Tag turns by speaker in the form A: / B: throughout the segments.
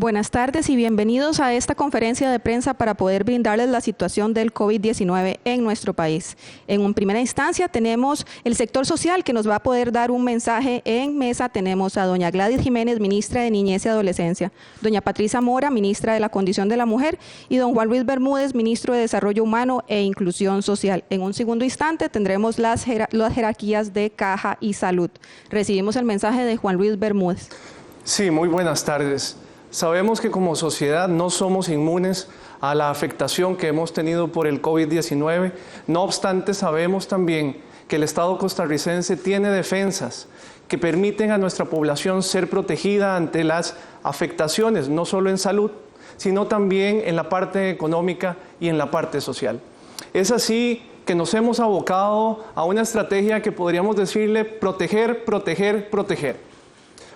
A: Buenas tardes y bienvenidos a esta conferencia de prensa para poder brindarles la situación del COVID-19 en nuestro país. En primera instancia tenemos el sector social que nos va a poder dar un mensaje en mesa. Tenemos a doña Gladys Jiménez, ministra de Niñez y Adolescencia, doña Patricia Mora, ministra de la Condición de la Mujer, y don Juan Luis Bermúdez, ministro de Desarrollo Humano e Inclusión Social. En un segundo instante tendremos las jerarquías de Caja y Salud. Recibimos el mensaje de Juan Luis Bermúdez.
B: Sí, muy buenas tardes. Sabemos que como sociedad no somos inmunes a la afectación que hemos tenido por el COVID-19. No obstante, sabemos también que el Estado costarricense tiene defensas que permiten a nuestra población ser protegida ante las afectaciones, no solo en salud, sino también en la parte económica y en la parte social. Es así que nos hemos abocado a una estrategia que podríamos decirle proteger, proteger, proteger.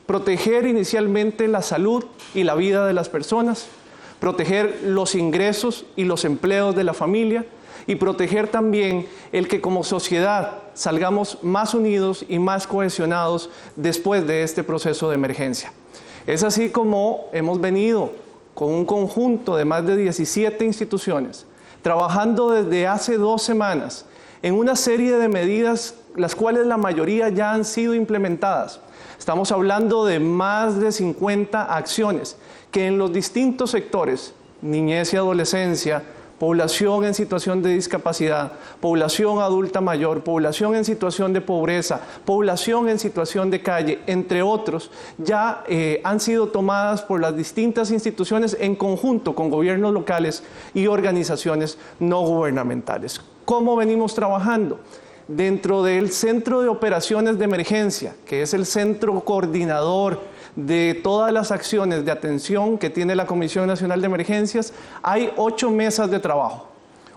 B: Proteger inicialmente la salud y la vida de las personas, proteger los ingresos y los empleos de la familia y proteger también el que como sociedad salgamos más unidos y más cohesionados después de este proceso de emergencia. Es así como hemos venido con un conjunto de más de 17 instituciones, trabajando desde hace 2 semanas en una serie de medidas, las cuales la mayoría ya han sido implementadas. Estamos hablando de más de 50 acciones que en los distintos sectores, niñez y adolescencia, población en situación de discapacidad, población adulta mayor, población en situación de pobreza, población en situación de calle, entre otros, ya han sido tomadas por las distintas instituciones en conjunto con gobiernos locales y organizaciones no gubernamentales. ¿Cómo venimos trabajando? Dentro del Centro de Operaciones de Emergencia, que es el centro coordinador de todas las acciones de atención que tiene la Comisión Nacional de Emergencias, hay 8 mesas de trabajo.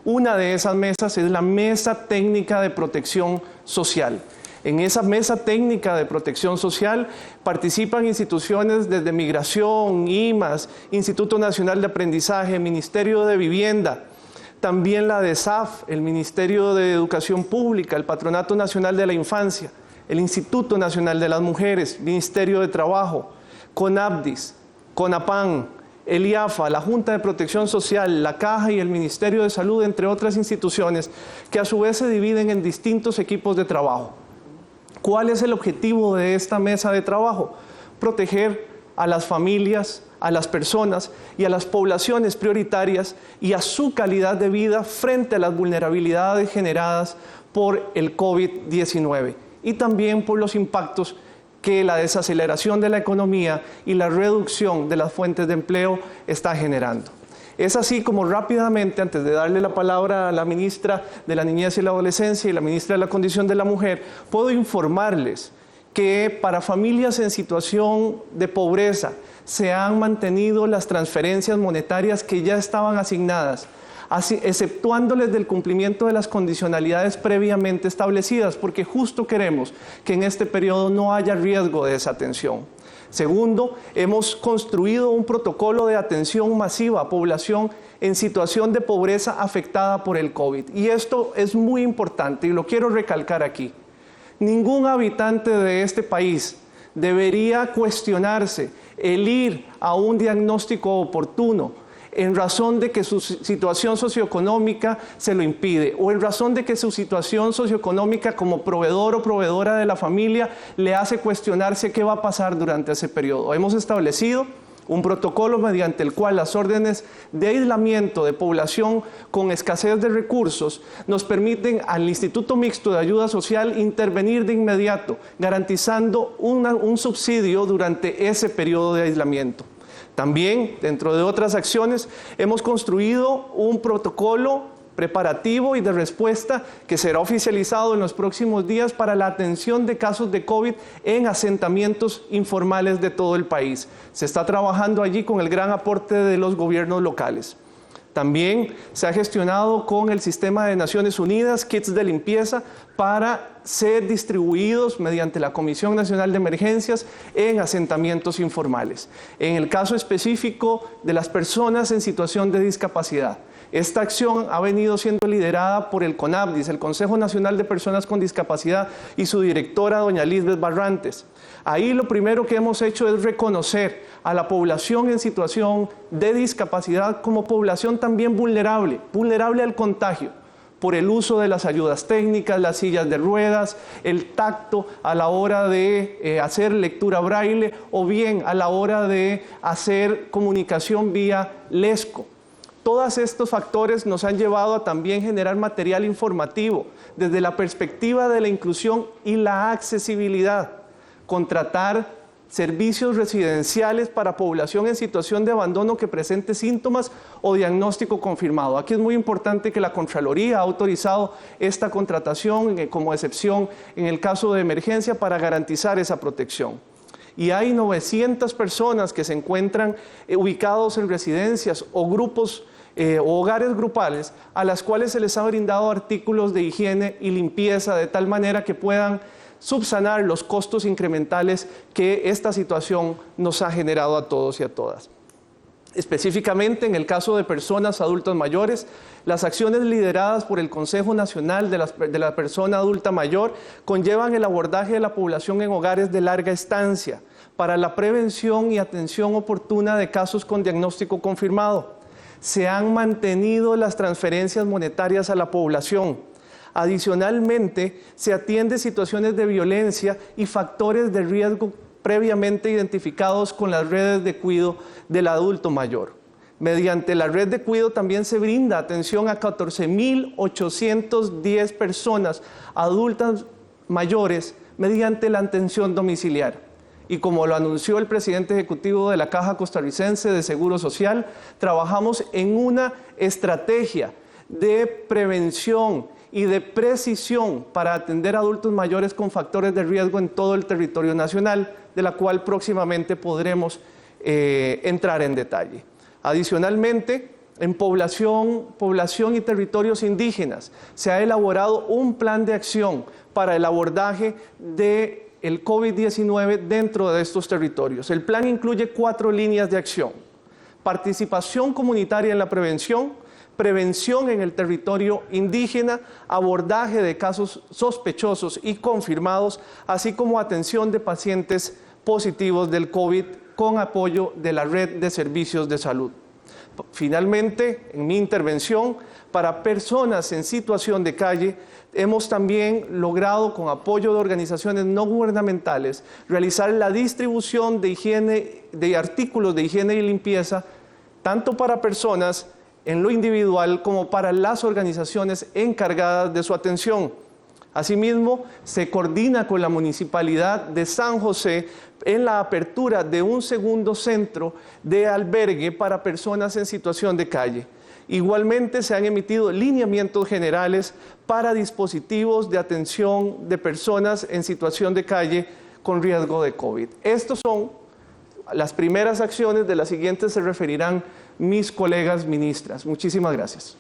B: Una de esas mesas es la Mesa Técnica de Protección Social. En esa Mesa Técnica de Protección Social participan instituciones desde Migración, IMAS, Instituto Nacional de Aprendizaje, Ministerio de Vivienda, también la DESAF, el Ministerio de Educación Pública, el Patronato Nacional de la Infancia, el Instituto Nacional de las Mujeres, Ministerio de Trabajo, CONAPDIS, CONAPAN, el IAFA, la Junta de Protección Social, la Caja y el Ministerio de Salud, entre otras instituciones, que a su vez se dividen en distintos equipos de trabajo. ¿Cuál es el objetivo de esta mesa de trabajo? Proteger a las familias, a las personas y a las poblaciones prioritarias y a su calidad de vida frente a las vulnerabilidades generadas por el COVID-19 y también por los impactos que la desaceleración de la economía y la reducción de las fuentes de empleo está generando. Es así como rápidamente, antes de darle la palabra a la ministra de la Niñez y la Adolescencia y la ministra de la Condición de la Mujer, puedo informarles que para familias en situación de pobreza se han mantenido las transferencias monetarias que ya estaban asignadas, exceptuándoles del cumplimiento de las condicionalidades previamente establecidas, porque justo queremos que en este periodo no haya riesgo de desatención. Segundo, hemos construido un protocolo de atención masiva a población en situación de pobreza afectada por el COVID. Y esto es muy importante y lo quiero recalcar aquí. Ningún habitante de este país debería cuestionarse el ir a un diagnóstico oportuno en razón de que su situación socioeconómica se lo impide o en razón de que su situación socioeconómica como proveedor o proveedora de la familia le hace cuestionarse qué va a pasar durante ese periodo. Hemos establecido un protocolo mediante el cual las órdenes de aislamiento de población con escasez de recursos nos permiten al Instituto Mixto de Ayuda Social intervenir de inmediato, garantizando un subsidio durante ese periodo de aislamiento. También, dentro de otras acciones, hemos construido un protocolo preparativo y de respuesta que será oficializado en los próximos días para la atención de casos de COVID en asentamientos informales de todo el país. Se está trabajando allí con el gran aporte de los gobiernos locales. También se ha gestionado con el Sistema de Naciones Unidas kits de limpieza para ser distribuidos mediante la Comisión Nacional de Emergencias en asentamientos informales. En el caso específico de las personas en situación de discapacidad, Esta acción ha venido siendo liderada por el CONAPDIS, el Consejo Nacional de Personas con Discapacidad, y su directora, doña Lisbeth Barrantes. Ahí lo primero que hemos hecho es reconocer a la población en situación de discapacidad como población también vulnerable al contagio, por el uso de las ayudas técnicas, las sillas de ruedas, el tacto a la hora de hacer lectura braille o bien a la hora de hacer comunicación vía LESCO. Todos estos factores nos han llevado a también generar material informativo desde la perspectiva de la inclusión y la accesibilidad, contratar servicios residenciales para población en situación de abandono que presente síntomas o diagnóstico confirmado. Aquí es muy importante que la Contraloría ha autorizado esta contratación como excepción en el caso de emergencia para garantizar esa protección. Y hay 900 personas que se encuentran ubicados en residencias o grupos o hogares grupales a las cuales se les ha brindado artículos de higiene y limpieza de tal manera que puedan subsanar los costos incrementales que esta situación nos ha generado a todos y a todas. Específicamente en el caso de personas adultas mayores, las acciones lideradas por el Consejo Nacional de la Persona Adulta Mayor conllevan el abordaje de la población en hogares de larga estancia para la prevención y atención oportuna de casos con diagnóstico confirmado. Se han mantenido las transferencias monetarias a la población. Adicionalmente, se atiende situaciones de violencia y factores de riesgo previamente identificados con las redes de cuidado del adulto mayor. Mediante la red de cuidado también se brinda atención a 14.810 personas adultas mayores mediante la atención domiciliaria. Y como lo anunció el presidente ejecutivo de la Caja Costarricense de Seguro Social, trabajamos en una estrategia de prevención y de precisión para atender a adultos mayores con factores de riesgo en todo el territorio nacional, de la cual próximamente podremos entrar en detalle. Adicionalmente, en población y territorios indígenas se ha elaborado un plan de acción para el abordaje del COVID-19 dentro de estos territorios. El plan incluye 4 líneas de acción: participación comunitaria en la prevención en el territorio indígena, abordaje de casos sospechosos y confirmados, así como atención de pacientes positivos del COVID con apoyo de la red de servicios de salud. Finalmente, en mi intervención, para personas en situación de calle, hemos también logrado, con apoyo de organizaciones no gubernamentales, realizar la distribución de artículos de higiene y limpieza, tanto para personas en lo individual como para las organizaciones encargadas de su atención. Asimismo, se coordina con la Municipalidad de San José en la apertura de un segundo centro de albergue para personas en situación de calle. Igualmente, se han emitido lineamientos generales para dispositivos de atención de personas en situación de calle con riesgo de COVID. Estas son las primeras acciones, de las siguientes se referirán mis colegas ministras. Muchísimas gracias.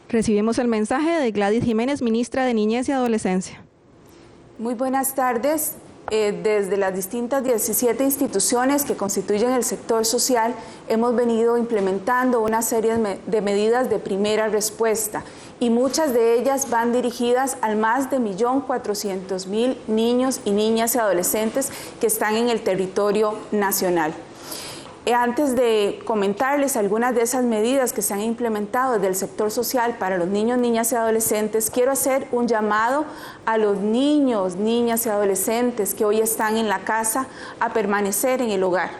A: Recibimos el mensaje de Gladys Jiménez, ministra de Niñez y Adolescencia.
C: Muy buenas tardes. Desde las distintas 17 instituciones que constituyen el sector social, hemos venido implementando una serie de medidas de primera respuesta y muchas de ellas van dirigidas al más de 1.400.000 niños y niñas y adolescentes que están en el territorio nacional. Antes de comentarles algunas de esas medidas que se han implementado desde el sector social para los niños, niñas y adolescentes, quiero hacer un llamado a los niños, niñas y adolescentes que hoy están en la casa a permanecer en el hogar.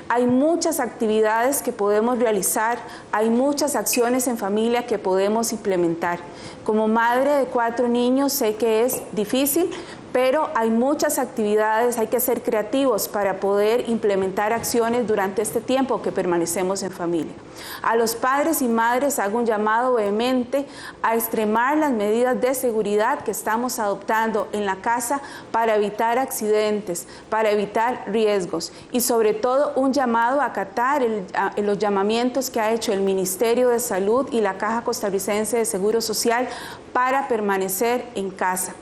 C: Hay muchas actividades que podemos realizar, hay muchas acciones en familia que podemos implementar. Como madre de 4 niños sé que es difícil, pero hay muchas actividades, hay que ser creativos para poder implementar acciones durante este tiempo que permanecemos en familia. A los padres y madres hago un llamado vehemente a extremar las medidas de seguridad que estamos adoptando en la casa para evitar accidentes, para evitar riesgos y sobre todo un llamado a acatar los llamamientos que ha hecho el Ministerio de Salud y la Caja Costarricense de Seguro Social para permanecer en casa.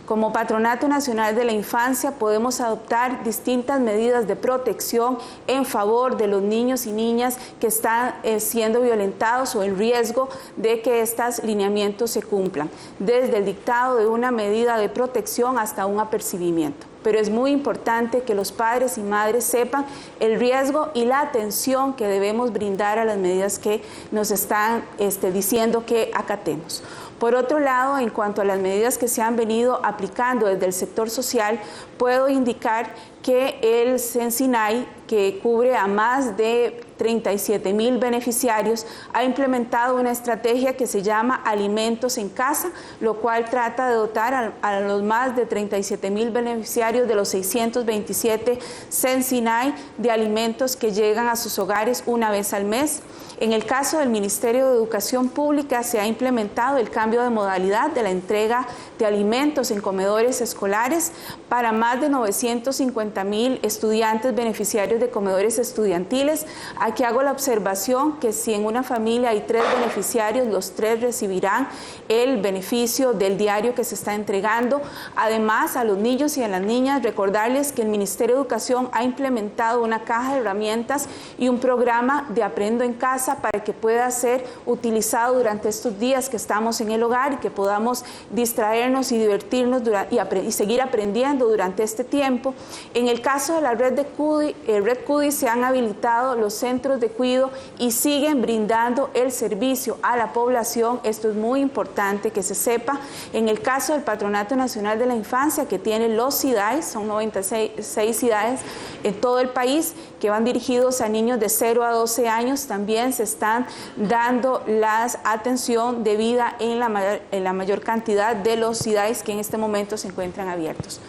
C: Como Patronato Nacional de la Infancia podemos adoptar distintas medidas de protección en favor de los niños y niñas que están siendo violentados o en riesgo de que estos lineamientos se cumplan, desde el dictado de una medida de protección hasta un apercibimiento. Pero es muy importante que los padres y madres sepan el riesgo y la atención que debemos brindar a las medidas que nos están diciendo que acatemos. Por otro lado, en cuanto a las medidas que se han venido aplicando desde el sector social, puedo indicar que el Censinay, que cubre a más de 37,000 beneficiarios, ha implementado una estrategia que se llama Alimentos en Casa, lo cual trata de dotar a los más de 37,000 beneficiarios de los 627 Censinay de alimentos que llegan a sus hogares una vez al mes. En el caso del Ministerio de Educación Pública se ha implementado el cambio de modalidad de la entrega de alimentos en comedores escolares para más de 950,000 estudiantes beneficiarios de comedores estudiantiles. Aquí hago la observación que si en una familia hay 3 beneficiarios, los 3 recibirán el beneficio del diario que se está entregando. Además, a los niños y a las niñas, recordarles que el Ministerio de Educación ha implementado una caja de herramientas y un programa de Aprendo en Casa para que pueda ser utilizado durante estos días que estamos en el hogar y que podamos distraernos y divertirnos y seguir aprendiendo durante este tiempo. En el caso de la red de CUDI se han habilitado los centros de cuidado y siguen brindando el servicio a la población. Esto es muy importante que se sepa. En el caso del Patronato Nacional de la Infancia, que tiene los CIDAES, son 96 CIDAES en todo el país, que van dirigidos a niños de 0 a 12 años, también se están dando la atención debida en la mayor cantidad de los CIDAES que en este momento se encuentran abiertos.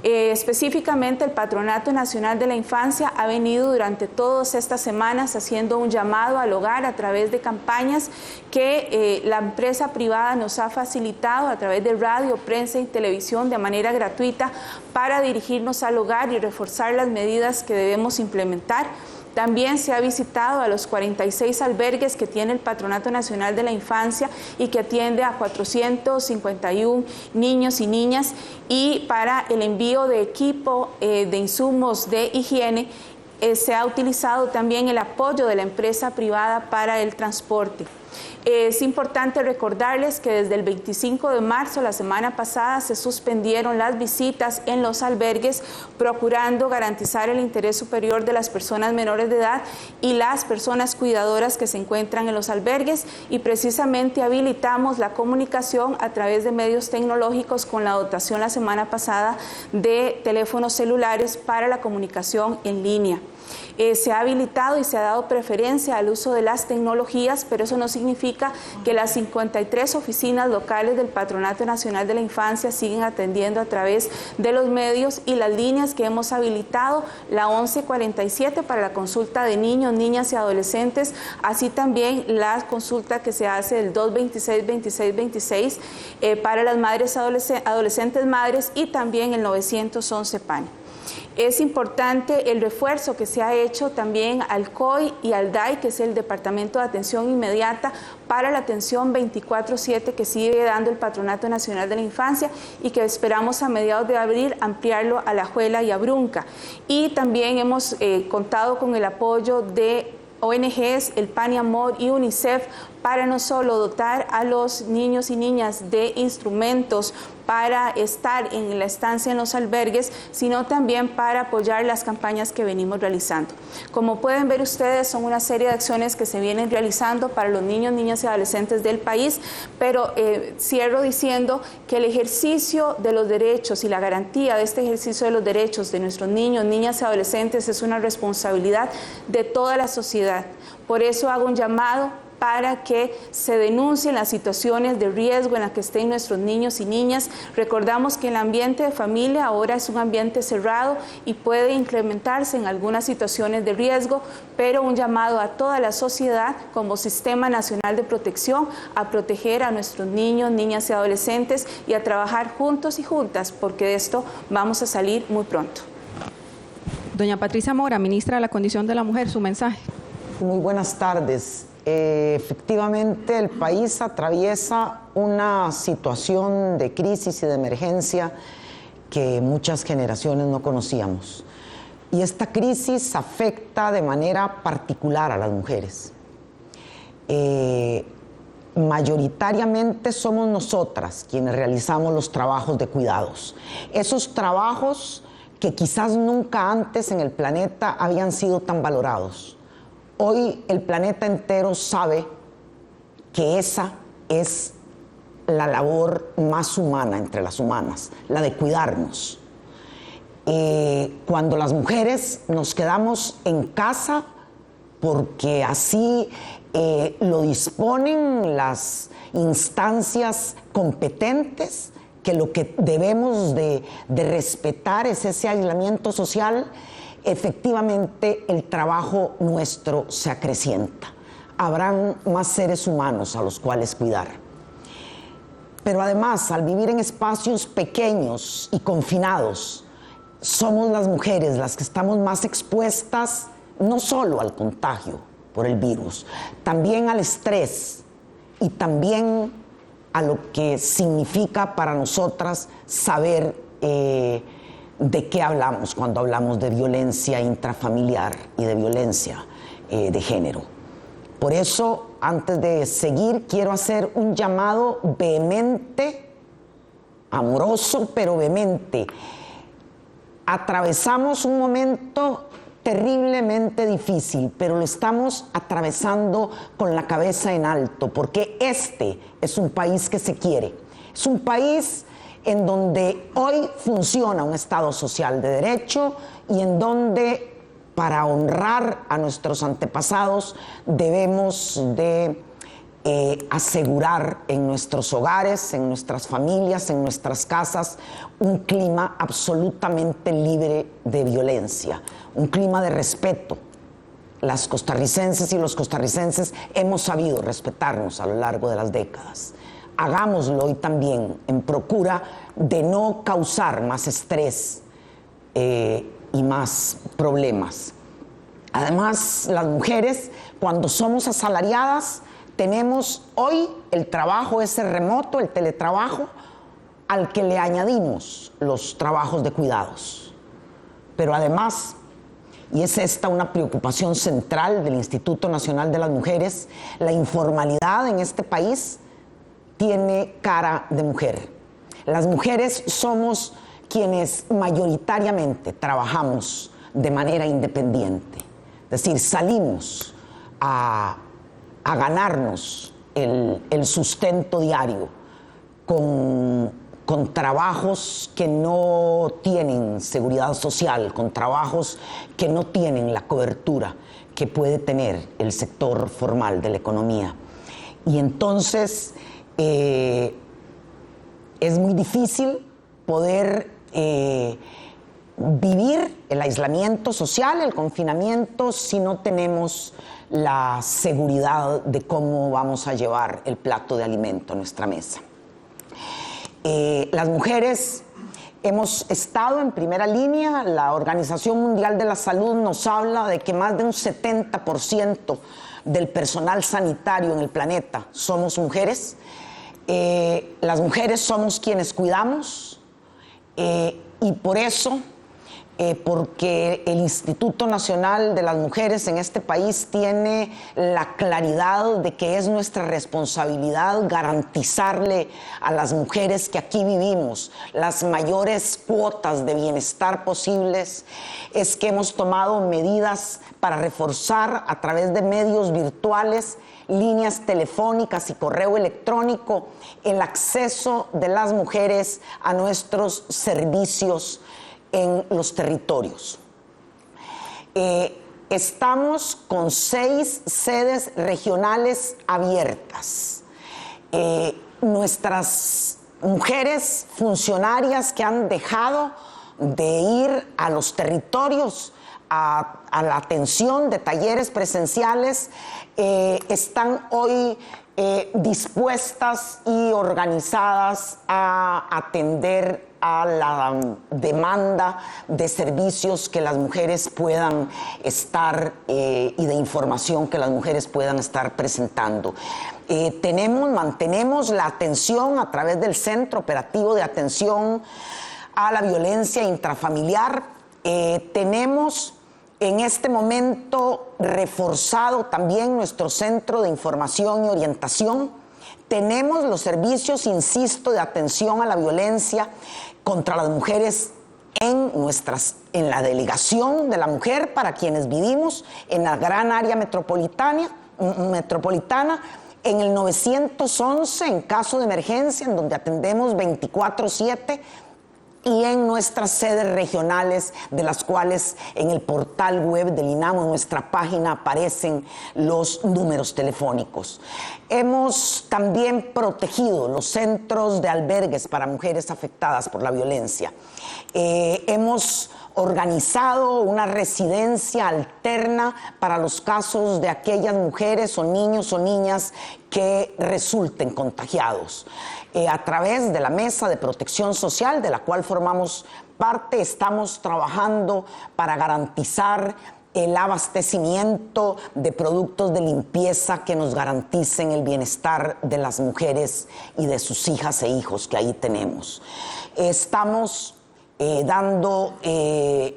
C: Específicamente el Patronato Nacional de la Infancia ha venido durante todas estas semanas haciendo un llamado al hogar a través de campañas que la empresa privada nos ha facilitado a través de radio, prensa y televisión de manera gratuita para dirigirnos al hogar y reforzar las medidas que debemos implementar. También se ha visitado a los 46 albergues que tiene el Patronato Nacional de la Infancia y que atiende a 451 niños y niñas, y para el envío de equipo de insumos de higiene se ha utilizado también el apoyo de la empresa privada para el transporte. Es importante recordarles que desde el 25 de marzo, la semana pasada, se suspendieron las visitas en los albergues, procurando garantizar el interés superior de las personas menores de edad y las personas cuidadoras que se encuentran en los albergues, y precisamente habilitamos la comunicación a través de medios tecnológicos con la dotación la semana pasada de teléfonos celulares para la comunicación en línea. Se ha habilitado y se ha dado preferencia al uso de las tecnologías, pero eso no significa que las 53 oficinas locales del Patronato Nacional de la Infancia siguen atendiendo a través de los medios y las líneas que hemos habilitado, la 1147 para la consulta de niños, niñas y adolescentes, así también la consulta que se hace del 226-2626 para las madres adolescentes madres, y también el 911 PAN. Es importante el refuerzo que se ha hecho también al COI y al DAI, que es el Departamento de Atención Inmediata, para la atención 24/7 que sigue dando el Patronato Nacional de la Infancia, y que esperamos a mediados de abril ampliarlo a Alajuela y a Brunca. Y también hemos contado con el apoyo de ONGs, el PAN y Amor y UNICEF, para no solo dotar a los niños y niñas de instrumentos para estar en la estancia en los albergues, sino también para apoyar las campañas que venimos realizando. Como pueden ver ustedes, son una serie de acciones que se vienen realizando para los niños, niñas y adolescentes del país, pero cierro diciendo que el ejercicio de los derechos y la garantía de este ejercicio de los derechos de nuestros niños, niñas y adolescentes es una responsabilidad de toda la sociedad. Por eso hago un llamado para que se denuncien las situaciones de riesgo en las que estén nuestros niños y niñas. Recordamos que el ambiente de familia ahora es un ambiente cerrado y puede incrementarse en algunas situaciones de riesgo, pero un llamado a toda la sociedad como Sistema Nacional de Protección a proteger a nuestros niños, niñas y adolescentes, y a trabajar juntos y juntas, porque de esto vamos a salir muy pronto.
A: Doña Patricia Mora, ministra de la Condición de la Mujer, su mensaje.
D: Muy buenas tardes. Efectivamente, el país atraviesa una situación de crisis y de emergencia que muchas generaciones no conocíamos. Y esta crisis afecta de manera particular a las mujeres. Mayoritariamente somos nosotras quienes realizamos los trabajos de cuidados. Esos trabajos que quizás nunca antes en el planeta habían sido tan valorados. Hoy el planeta entero sabe que esa es la labor más humana entre las humanas, la de cuidarnos. Cuando las mujeres nos quedamos en casa, porque así lo disponen las instancias competentes, que lo que debemos de respetar es ese aislamiento social, efectivamente el trabajo nuestro se acrecienta. Habrán más seres humanos a los cuales cuidar. Pero además, al vivir en espacios pequeños y confinados, somos las mujeres las que estamos más expuestas no solo al contagio por el virus, también al estrés y también a lo que significa para nosotras saber de qué hablamos cuando hablamos de violencia intrafamiliar y de violencia de género. Por eso, antes de seguir, quiero hacer un llamado vehemente, amoroso, pero vehemente. Atravesamos un momento terriblemente difícil, pero lo estamos atravesando con la cabeza en alto, porque este es un país que se quiere. Es un país en donde hoy funciona un Estado social de derecho y en donde, para honrar a nuestros antepasados, debemos de asegurar en nuestros hogares, en nuestras familias, en nuestras casas, un clima absolutamente libre de violencia, un clima de respeto. Las costarricenses y los costarricenses hemos sabido respetarnos a lo largo de las décadas. Hagámoslo hoy también en procura de no causar más estrés y más problemas. Además, las mujeres, cuando somos asalariadas, tenemos hoy el trabajo ese remoto, el teletrabajo, al que le añadimos los trabajos de cuidados. Pero además, y es esta una preocupación central del Instituto Nacional de las Mujeres, la informalidad en este país tiene cara de mujer. Las mujeres somos quienes mayoritariamente trabajamos de manera independiente. Es decir, salimos a ganarnos el sustento diario con trabajos que no tienen seguridad social, con trabajos que no tienen la cobertura que puede tener el sector formal de la economía. Y entonces es muy difícil poder vivir el aislamiento social, el confinamiento, si no tenemos la seguridad de cómo vamos a llevar el plato de alimento a nuestra mesa. Las mujeres hemos estado en primera línea. La Organización Mundial de la Salud nos habla de que más de un 70% del personal sanitario en el planeta somos mujeres. Las mujeres somos quienes cuidamos y por eso, porque el Instituto Nacional de las Mujeres en este país tiene la claridad de que es nuestra responsabilidad garantizarle a las mujeres que aquí vivimos las mayores cuotas de bienestar posibles, es que hemos tomado medidas para reforzar a través de medios virtuales, líneas telefónicas y correo electrónico el acceso de las mujeres a nuestros servicios en los territorios. Estamos con 6 sedes regionales abiertas. Nuestras mujeres funcionarias que han dejado de ir a los territorios a la atención de talleres presenciales están hoy dispuestas y organizadas a atender a la demanda de servicios que las mujeres puedan estar y de información que las mujeres puedan estar presentando. Mantenemos la atención a través del Centro Operativo de Atención a la Violencia Intrafamiliar. Tenemos en este momento reforzado también nuestro Centro de Información y Orientación. Tenemos los servicios, insisto, de atención a la violencia contra las mujeres en la delegación de la mujer para quienes vivimos en la gran área metropolitana, en el 911 en caso de emergencia, en donde atendemos 24/7, y en nuestras sedes regionales, de las cuales en el portal web del INAMO, en nuestra página, aparecen los números telefónicos. Hemos también protegido los centros de albergues para mujeres afectadas por la violencia. Hemos organizado una residencia alterna para los casos de aquellas mujeres o niños o niñas que resulten contagiados. A través de la Mesa de Protección Social, de la cual formamos parte, estamos trabajando para garantizar el abastecimiento de productos de limpieza que nos garanticen el bienestar de las mujeres y de sus hijas e hijos que ahí tenemos. Estamos dando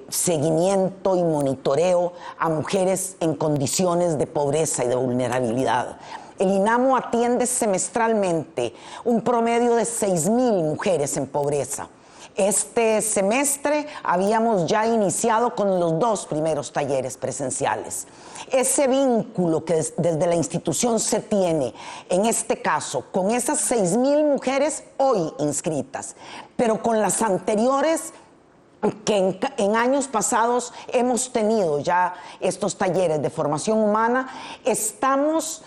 D: seguimiento y monitoreo a mujeres en condiciones de pobreza y de vulnerabilidad. El INAMO atiende semestralmente un promedio de 6,000 mujeres en pobreza. Este semestre habíamos ya iniciado con los 2 primeros talleres presenciales. Ese vínculo que desde la institución se tiene, en este caso, con esas 6,000 mujeres hoy inscritas, pero con las anteriores que en años pasados hemos tenido ya estos talleres de formación humana, estamos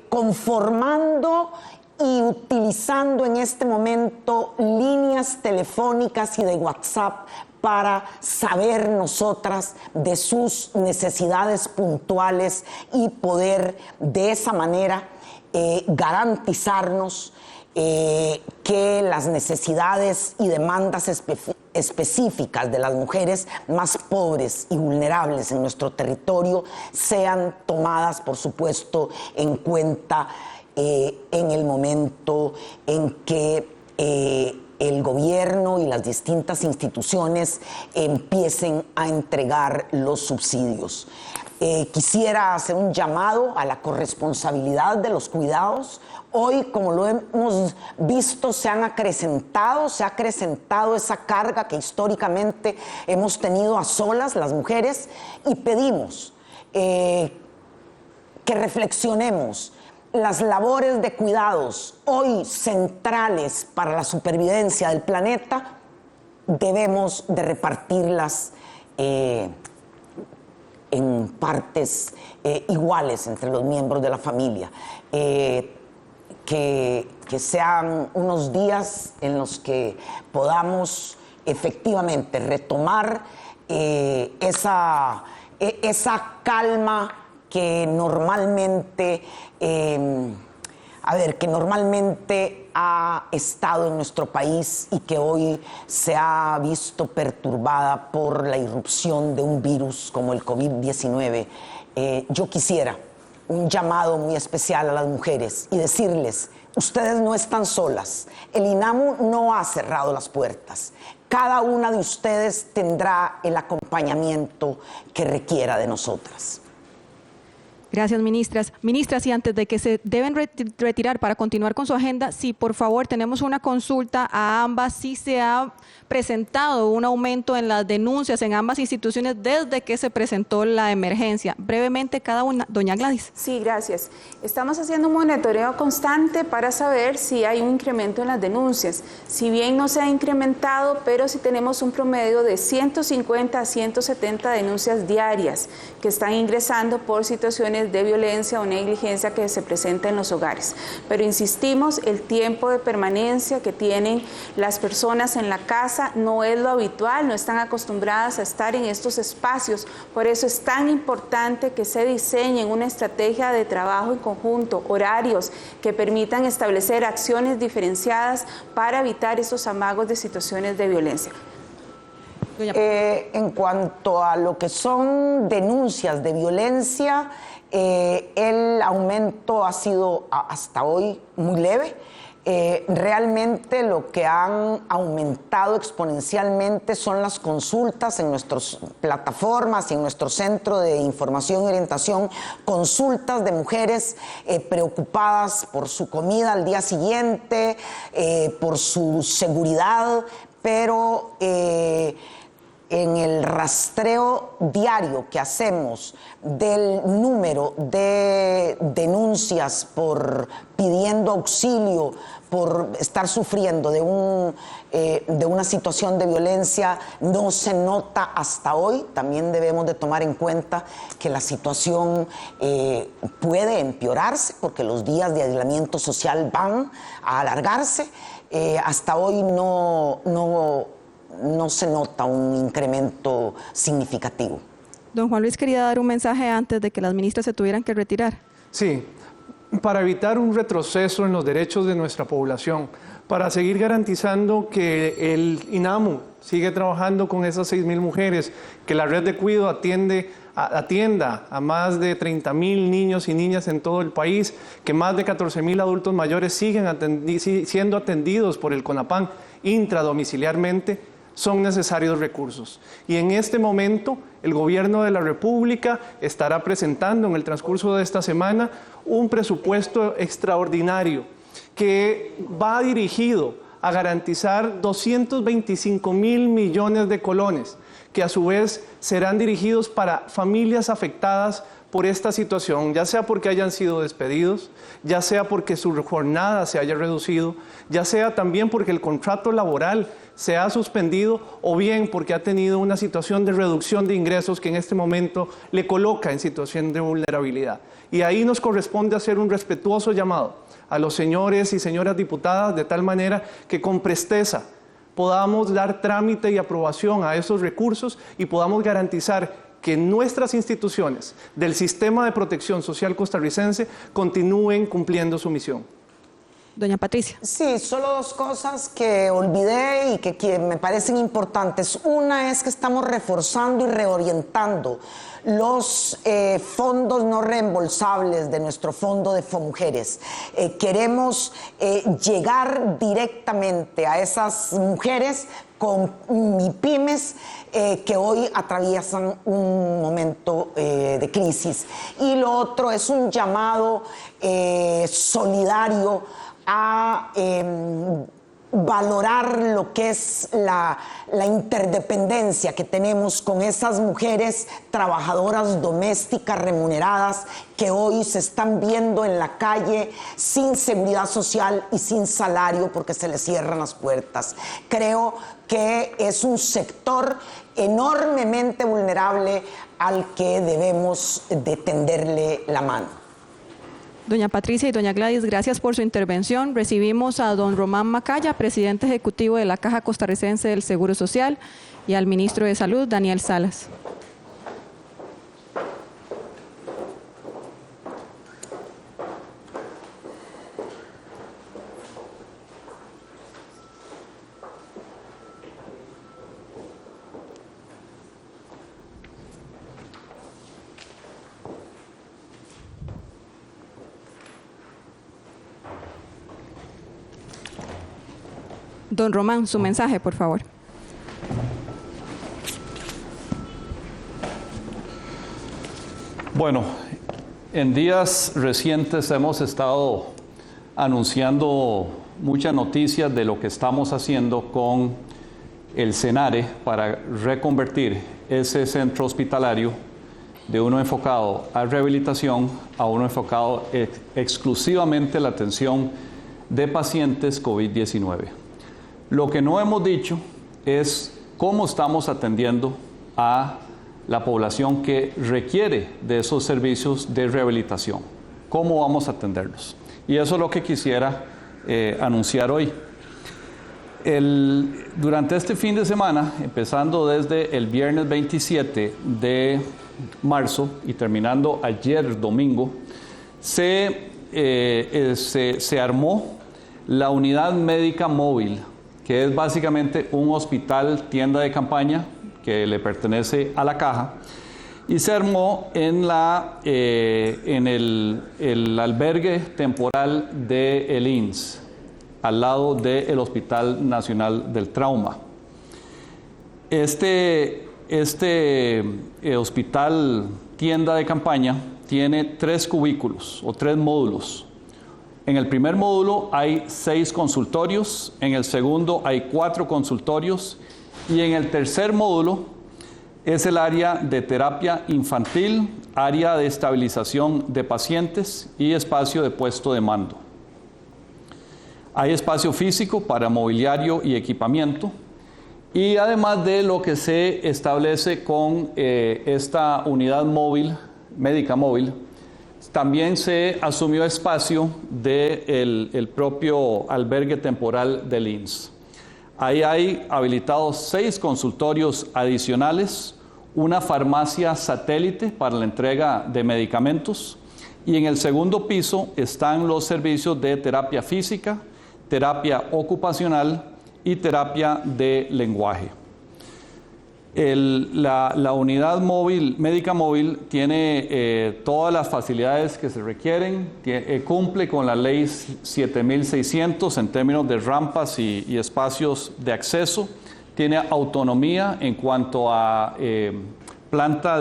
D: conformando y utilizando en este momento líneas telefónicas y de WhatsApp para saber nosotras de sus necesidades puntuales y poder de esa manera garantizarnos que las necesidades y demandas específicas de las mujeres más pobres y vulnerables en nuestro territorio sean tomadas, por supuesto, en cuenta en el momento en que el gobierno y las distintas instituciones empiecen a entregar los subsidios. Quisiera hacer un llamado a la corresponsabilidad de los cuidados. Hoy, como lo hemos visto, se ha acrecentado esa carga que históricamente hemos tenido a solas las mujeres, y pedimos que reflexionemos. Las labores de cuidados, hoy centrales para la supervivencia del planeta, debemos de repartirlas en partes iguales entre los miembros de la familia. Que sean unos días en los que podamos efectivamente retomar esa calma que normalmente ha estado en nuestro país y que hoy se ha visto perturbada por la irrupción de un virus como el COVID-19. Yo quisiera un llamado muy especial a las mujeres y decirles: ustedes no están solas. El INAMO no ha cerrado las puertas. Cada una de ustedes tendrá el acompañamiento que requiera de nosotras.
A: Gracias, ministras. Ministras, y antes de que se deben retirar para continuar con su agenda, sí, por favor, tenemos una consulta a ambas. Sí se ha presentado un aumento en las denuncias en ambas instituciones desde que se presentó la emergencia. Brevemente, cada una. Doña Gladys.
C: Sí, gracias. Estamos haciendo un monitoreo constante para saber si hay un incremento en las denuncias. Si bien no se ha incrementado, pero sí tenemos un promedio de 150 a 170 denuncias diarias que están ingresando por situaciones situaciones de violencia o negligencia que se presentan en los hogares. Pero insistimos, el tiempo de permanencia que tienen las personas en la casa no es lo habitual, no están acostumbradas a estar en estos espacios. Por eso es tan importante que se diseñen una estrategia de trabajo en conjunto, horarios que permitan establecer acciones diferenciadas para evitar esos amagos de situaciones de violencia.
D: En cuanto a lo que son denuncias de violencia, el aumento ha sido hasta hoy muy leve. Realmente lo que han aumentado exponencialmente son las consultas en nuestras plataformas y en nuestro centro de información y orientación, consultas de mujeres preocupadas por su comida al día siguiente, por su seguridad, pero en el rastreo diario que hacemos del número de denuncias por pidiendo auxilio, por estar sufriendo de una situación de violencia, no se nota hasta hoy. También debemos de tomar en cuenta que la situación puede empeorarse porque los días de aislamiento social van a alargarse. Hasta hoy no se nota un incremento significativo.
A: Don Juan Luis, quería dar un mensaje antes de que las ministras se tuvieran que retirar.
B: Sí, para evitar un retroceso en los derechos de nuestra población, para seguir garantizando que el INAMU sigue trabajando con esas 6,000 mujeres, que la red de cuidado atienda a más de 30,000 niños y niñas en todo el país, que más de 14,000 adultos mayores siguen siendo atendidos por el CONAPAN intradomiciliarmente. Son necesarios recursos. Y en este momento, el Gobierno de la República estará presentando en el transcurso de esta semana un presupuesto extraordinario que va dirigido a garantizar 225,000 millones de colones, que a su vez serán dirigidos para familias afectadas por esta situación, ya sea porque hayan sido despedidos, ya sea porque su jornada se haya reducido, ya sea también porque el contrato laboral se ha suspendido o bien porque ha tenido una situación de reducción de ingresos que en este momento le coloca en situación de vulnerabilidad. Y ahí nos corresponde hacer un respetuoso llamado a los señores y señoras diputadas de tal manera que con presteza podamos dar trámite y aprobación a esos recursos y podamos garantizar que nuestras instituciones del sistema de protección social costarricense continúen cumpliendo su misión.
A: Doña Patricia.
D: Sí, solo dos cosas que olvidé y que me parecen importantes. Una es que estamos reforzando y reorientando los fondos no reembolsables de nuestro fondo de FOMujeres. Queremos llegar directamente a esas mujeres con MIPYMES que hoy atraviesan un momento de crisis. Y lo otro es un llamado solidario a valorar lo que es la interdependencia que tenemos con esas mujeres trabajadoras domésticas remuneradas que hoy se están viendo en la calle sin seguridad social y sin salario porque se les cierran las puertas. Creo que es un sector enormemente vulnerable al que debemos de tenderle la mano.
A: Doña Patricia y doña Gladys, gracias por su intervención. Recibimos a don Román Macaya, presidente ejecutivo de la Caja Costarricense del Seguro Social, y al ministro de Salud, Daniel Salas. Don Román, su mensaje, por favor.
E: Bueno, en días recientes hemos estado anunciando muchas noticias de lo que estamos haciendo con el CENARE para reconvertir ese centro hospitalario de uno enfocado a rehabilitación a uno enfocado exclusivamente a la atención de pacientes COVID-19. Lo que no hemos dicho es cómo estamos atendiendo a la población que requiere de esos servicios de rehabilitación. ¿Cómo vamos a atenderlos? Y eso es lo que quisiera anunciar hoy. Durante este fin de semana, empezando desde el viernes 27 de marzo y terminando ayer domingo, se armó la unidad médica móvil, que es básicamente un hospital tienda de campaña que le pertenece a la Caja, y se armó en el albergue temporal del INS, al lado del Hospital Nacional del Trauma. Este hospital tienda de campaña tiene 3 cubículos o 3 módulos. En el primer módulo hay 6 consultorios, en el segundo hay 4 consultorios y en el tercer módulo es el área de terapia infantil, área de estabilización de pacientes y espacio de puesto de mando. Hay espacio físico para mobiliario y equipamiento y además de lo que se establece con esta unidad móvil, médica móvil, también se asumió espacio del propio albergue temporal del INS. Ahí hay habilitados 6 consultorios adicionales, una farmacia satélite para la entrega de medicamentos y en el segundo piso están los servicios de terapia física, terapia ocupacional y terapia de lenguaje. La unidad móvil, médica móvil tiene todas las facilidades que se requieren, cumple con la ley 7600 en términos de rampas y espacios de acceso, tiene autonomía en cuanto a planta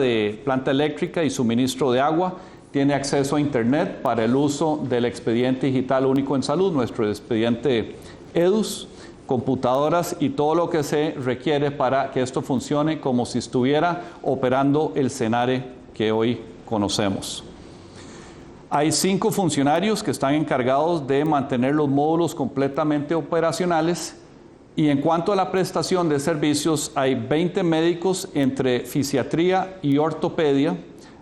E: eléctrica y suministro de agua, tiene acceso a internet para el uso del expediente digital único en salud, nuestro expediente EDUS, computadoras y todo lo que se requiere para que esto funcione como si estuviera operando el SENARE que hoy conocemos. Hay 5 funcionarios que están encargados de mantener los módulos completamente operacionales y en cuanto a la prestación de servicios hay 20 médicos entre fisiatría y ortopedia,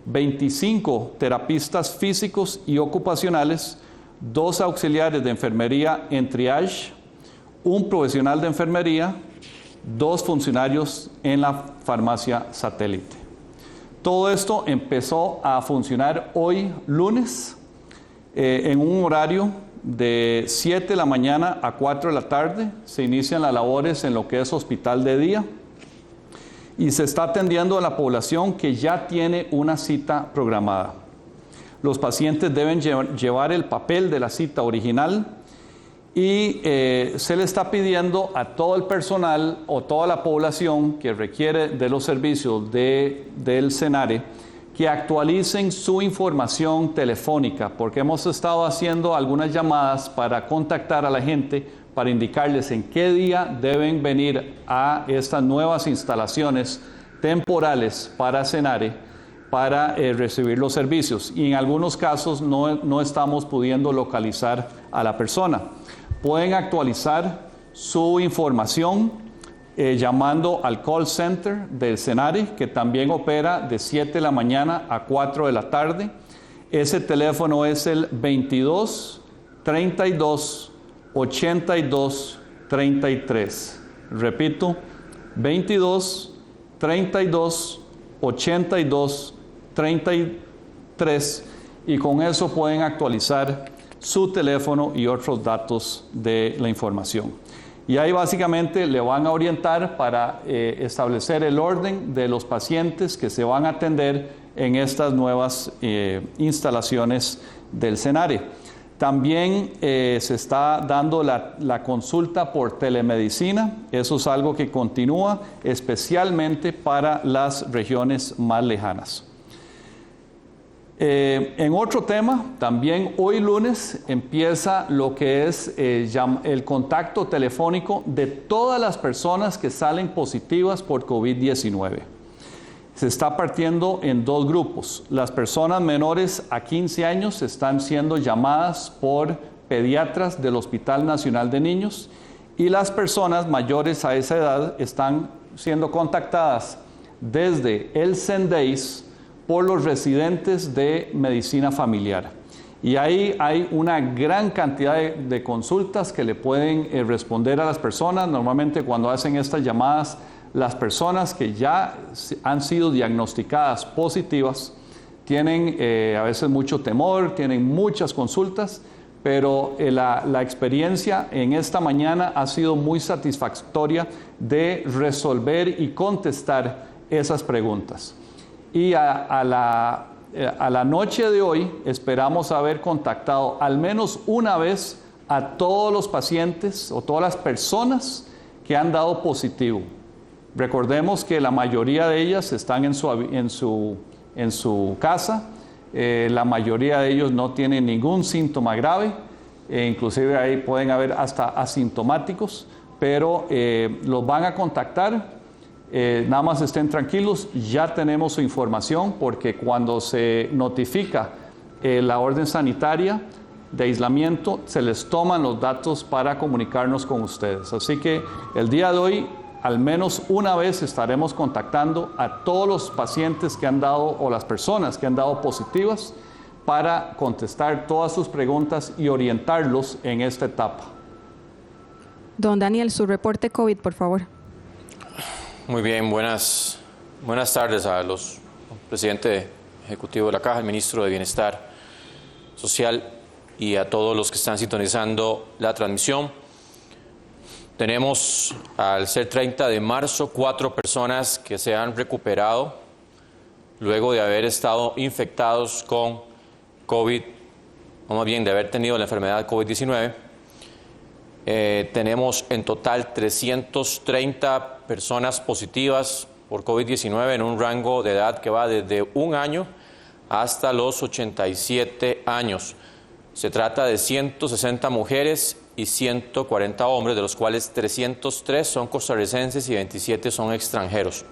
E: 25 terapistas físicos y ocupacionales, 2 auxiliares de enfermería en triage, un profesional de enfermería, 2 funcionarios en la farmacia satélite. Todo esto empezó a funcionar hoy lunes en un horario de 7 de la mañana a 4 de la tarde. Se inician las labores en lo que es hospital de día y se está atendiendo a la población que ya tiene una cita programada. Los pacientes deben llevar el papel de la cita original y se le está pidiendo a todo el personal o toda la población que requiere de los servicios del SENARE que actualicen su información telefónica, porque hemos estado haciendo algunas llamadas para contactar a la gente, para indicarles en qué día deben venir a estas nuevas instalaciones temporales para SENARE para recibir los servicios. Y en algunos casos no estamos pudiendo localizar a la persona. Pueden actualizar su información llamando al call center del SENARE, que también opera de 7 de la mañana a 4 de la tarde. Ese teléfono es el 22 32 82 33. Repito, 22 32 82 33, y con eso pueden actualizar su teléfono y otros datos de la información. Y ahí básicamente le van a orientar para establecer el orden de los pacientes que se van a atender en estas nuevas instalaciones del SENARE. También se está dando la consulta por telemedicina. Eso es algo que continúa especialmente para las regiones más lejanas. En otro tema, también hoy lunes empieza lo que es el contacto telefónico de todas las personas que salen positivas por COVID-19. Se está partiendo en 2 grupos. Las personas menores a 15 años están siendo llamadas por pediatras del Hospital Nacional de Niños y las personas mayores a esa edad están siendo contactadas desde el Sendeis por los residentes de medicina familiar. Y ahí hay una gran cantidad de consultas que le pueden responder a las personas. Normalmente cuando hacen estas llamadas, las personas que ya han sido diagnosticadas positivas tienen a veces mucho temor, tienen muchas consultas, pero la experiencia en esta mañana ha sido muy satisfactoria de resolver y contestar esas preguntas. Y a la noche de hoy esperamos haber contactado al menos una vez a todos los pacientes o todas las personas que han dado positivo. Recordemos que la mayoría de ellas están en su casa, la mayoría de ellos no tienen ningún síntoma grave, inclusive ahí pueden haber hasta asintomáticos, pero los van a contactar. Nada más estén tranquilos, ya tenemos su información, porque cuando se notifica la orden sanitaria de aislamiento, se les toman los datos para comunicarnos con ustedes. Así que el día de hoy, al menos una vez estaremos contactando a todos los pacientes que han dado, o las personas que han dado positivas, para contestar todas sus preguntas y orientarlos en esta etapa.
A: Don Daniel, su reporte COVID, por favor.
F: Muy bien, buenas tardes a los presidente ejecutivo de la Caja, el ministro de Bienestar Social y a todos los que están sintonizando la transmisión. Tenemos, al ser 30 de marzo, 4 personas que se han recuperado luego de haber estado infectados con COVID, o más bien de haber tenido la enfermedad COVID-19. Tenemos en total 330 personas positivas por COVID-19 en un rango de edad que va desde 1 año hasta los 87 años. Se trata de 160 mujeres y 140 hombres, de los cuales 303 son costarricenses y 27 son extranjeros.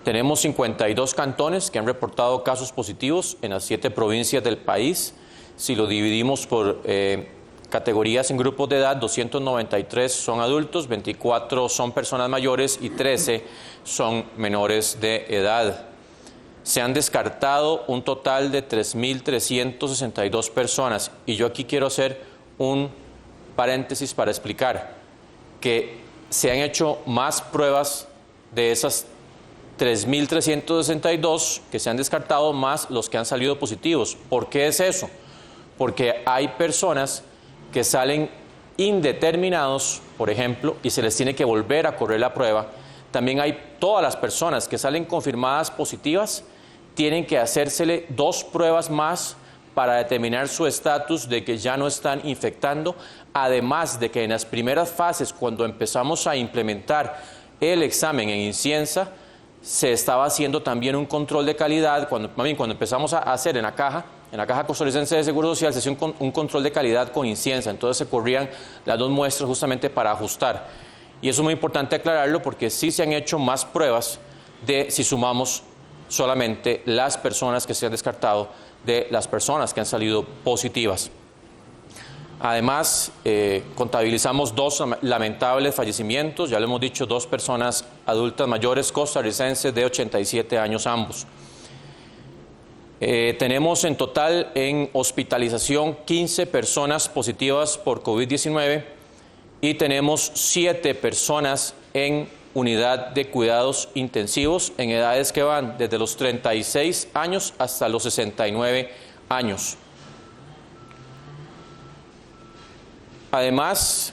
F: Tenemos 52 cantones que han reportado casos positivos en las 7 provincias del país. Si lo dividimos por categorías en grupos de edad, 293 son adultos, 24 son personas mayores y 13 son menores de edad. Se han descartado un total de 3.362 personas, y yo aquí quiero hacer un paréntesis para explicar que se han hecho más pruebas de esas 3.362 que se han descartado, más los que han salido positivos. ¿Por qué es eso? Porque hay personas que salen indeterminados, por ejemplo, y se les tiene que volver a correr la prueba. También hay todas las personas que salen confirmadas positivas, tienen que hacérsele 2 pruebas más para determinar su estatus de que ya no están infectando, además de que en las primeras fases, cuando empezamos a implementar el examen en Inciensa, se estaba haciendo también un control de calidad. Cuando empezamos a hacer en la Caja Costarricense de Seguro Social, se hacía un control de calidad con Inciensa, entonces se corrían las 2 muestras justamente para ajustar. Y eso es muy importante aclararlo, porque sí se han hecho más pruebas de si sumamos solamente las personas que se han descartado de las personas que han salido positivas. Además, contabilizamos 2 lamentables fallecimientos, ya lo hemos dicho, 2 personas adultas mayores costarricenses de 87 años ambos. Tenemos en total en hospitalización 15 personas positivas por COVID-19 y tenemos 7 personas en unidad de cuidados intensivos en edades que van desde los 36 años hasta los 69 años. Además,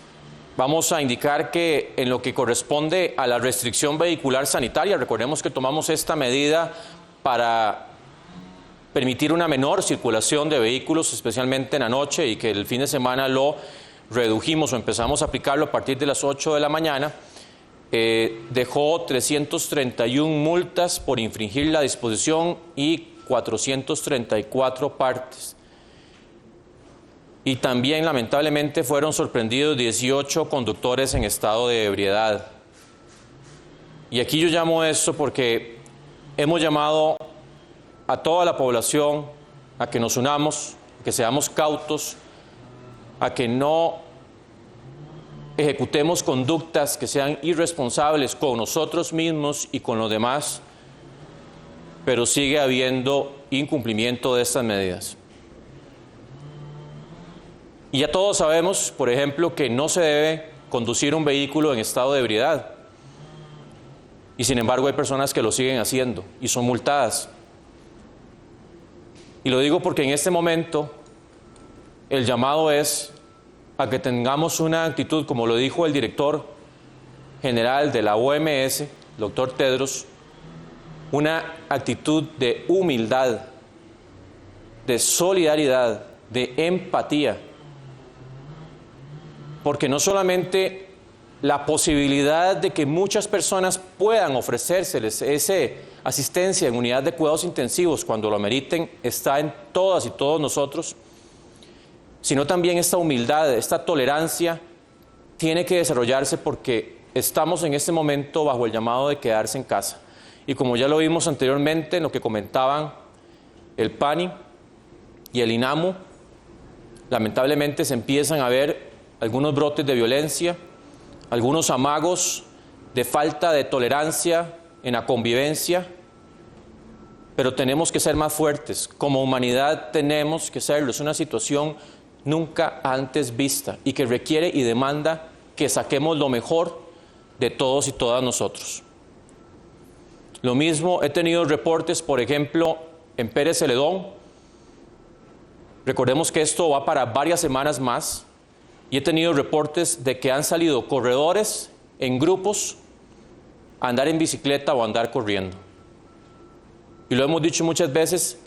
F: vamos a indicar que en lo que corresponde a la restricción vehicular sanitaria, recordemos que tomamos esta medida para permitir una menor circulación de vehículos, especialmente en la noche, y que el fin de semana lo redujimos o empezamos a aplicarlo a partir de las 8 de la mañana. Dejó 331 multas por infringir la disposición y 434 partes. Y también, lamentablemente, fueron sorprendidos 18 conductores en estado de ebriedad. Y aquí yo llamo esto porque hemos llamado a toda la población a que nos unamos, a que seamos cautos, a que no ejecutemos conductas que sean irresponsables con nosotros mismos y con los demás, pero sigue habiendo incumplimiento de estas medidas. Y ya todos sabemos, por ejemplo, que no se debe conducir un vehículo en estado de ebriedad. Y sin embargo hay personas que lo siguen haciendo y son multadas. Y lo digo porque en este momento el llamado es a que tengamos una actitud, como lo dijo el director general de la OMS, doctor Tedros, una actitud de humildad, de solidaridad, de empatía. Porque no solamente la posibilidad de que muchas personas puedan ofrecérseles esa asistencia en unidad de cuidados intensivos cuando lo ameriten está en todas y todos nosotros, sino también esta humildad, esta tolerancia tiene que desarrollarse porque estamos en este momento bajo el llamado de quedarse en casa. Y como ya lo vimos anteriormente en lo que comentaban el PANI y el INAMU, lamentablemente se empiezan a ver algunos brotes de violencia, algunos amagos de falta de tolerancia en la convivencia, pero tenemos que ser más fuertes. Como humanidad tenemos que serlo. Es una situación nunca antes vista y que requiere y demanda que saquemos lo mejor de todos y todas nosotros. Lo mismo, he tenido reportes, por ejemplo, en Pérez Celedón. Recordemos que esto va para varias semanas más. Y he tenido reportes de que han salido corredores en grupos a andar en bicicleta o a andar corriendo. Y lo hemos dicho muchas veces,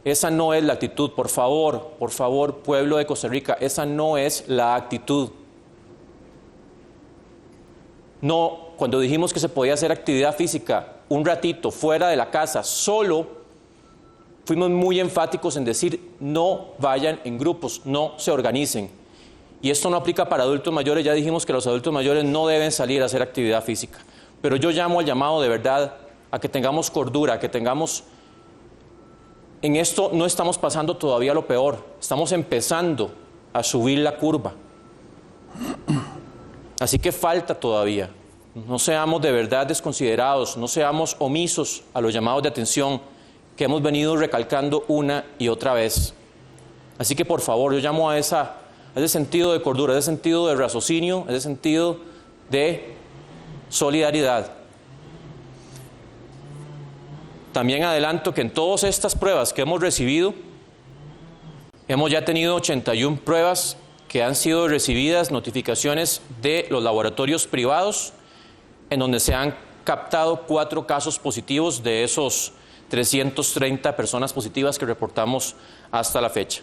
F: esa no es la actitud. Por favor, pueblo de Costa Rica, esa no es la actitud. No, cuando dijimos que se podía hacer actividad física un ratito fuera de la casa, solo, fuimos muy enfáticos en decir no vayan en grupos, no se organicen. Y esto no aplica para adultos mayores, ya dijimos que los adultos mayores no deben salir a hacer actividad física. Pero yo llamo al llamado de verdad a que tengamos cordura, a que tengamos... En esto no estamos pasando todavía lo peor, estamos empezando a subir la curva. Así que falta todavía. No seamos de verdad desconsiderados, no seamos omisos a los llamados de atención que hemos venido recalcando una y otra vez. Así que por favor, yo llamo a ese sentido de cordura, ese sentido de raciocinio, ese sentido de solidaridad. También adelanto que en todas estas pruebas que hemos recibido, hemos ya tenido 81 pruebas que han sido recibidas, notificaciones de los laboratorios privados, en donde se han captado 4 casos positivos de esos 330 personas positivas que reportamos hasta la fecha.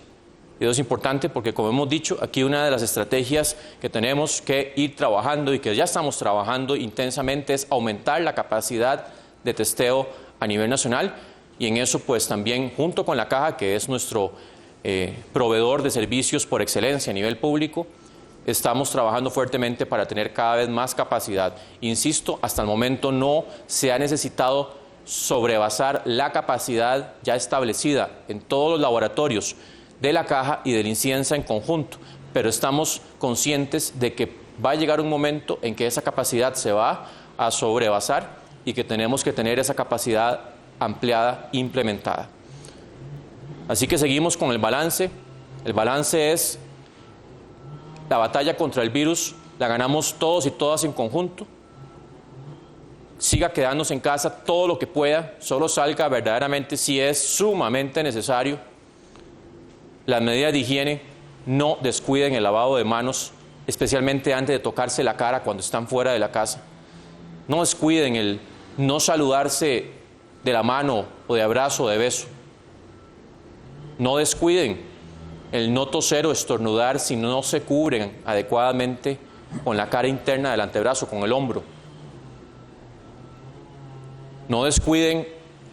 F: Y eso es importante porque, como hemos dicho, aquí una de las estrategias que tenemos que ir trabajando y que ya estamos trabajando intensamente es aumentar la capacidad de testeo a nivel nacional, y en eso pues también junto con la Caja, que es nuestro proveedor de servicios por excelencia a nivel público, estamos trabajando fuertemente para tener cada vez más capacidad. Insisto, hasta el momento no se ha necesitado sobrepasar la capacidad ya establecida en todos los laboratorios de la Caja y del INCIENSA en conjunto, pero estamos conscientes de que va a llegar un momento en que esa capacidad se va a sobrepasar y que tenemos que tener esa capacidad ampliada, implementada. Así que seguimos con el balance. El balance es la batalla contra el virus, la ganamos todos y todas en conjunto. Siga quedándose en casa todo lo que pueda, solo salga verdaderamente si es sumamente necesario. Las medidas de higiene, no descuiden el lavado de manos, especialmente antes de tocarse la cara cuando están fuera de la casa. No descuiden el no saludarse de la mano o de abrazo o de beso. No descuiden el no toser o estornudar si no se cubren adecuadamente con la cara interna del antebrazo, con el hombro. No descuiden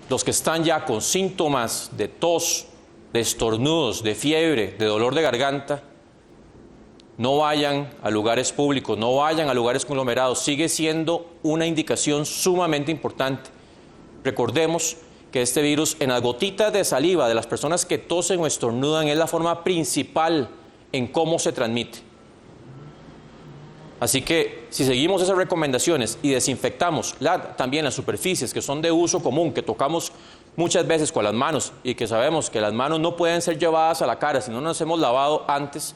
F: los que están ya con síntomas de tos, de estornudos, de fiebre, de dolor de garganta. No vayan a lugares públicos, no vayan a lugares conglomerados. Sigue siendo una indicación sumamente importante. Recordemos que este virus, en las gotitas de saliva de las personas que tosen o estornudan, es la forma principal en cómo se transmite. Así que si seguimos esas recomendaciones y desinfectamos también las superficies que son de uso común, que tocamos muchas veces con las manos y que sabemos que las manos no pueden ser llevadas a la cara si no nos hemos lavado antes,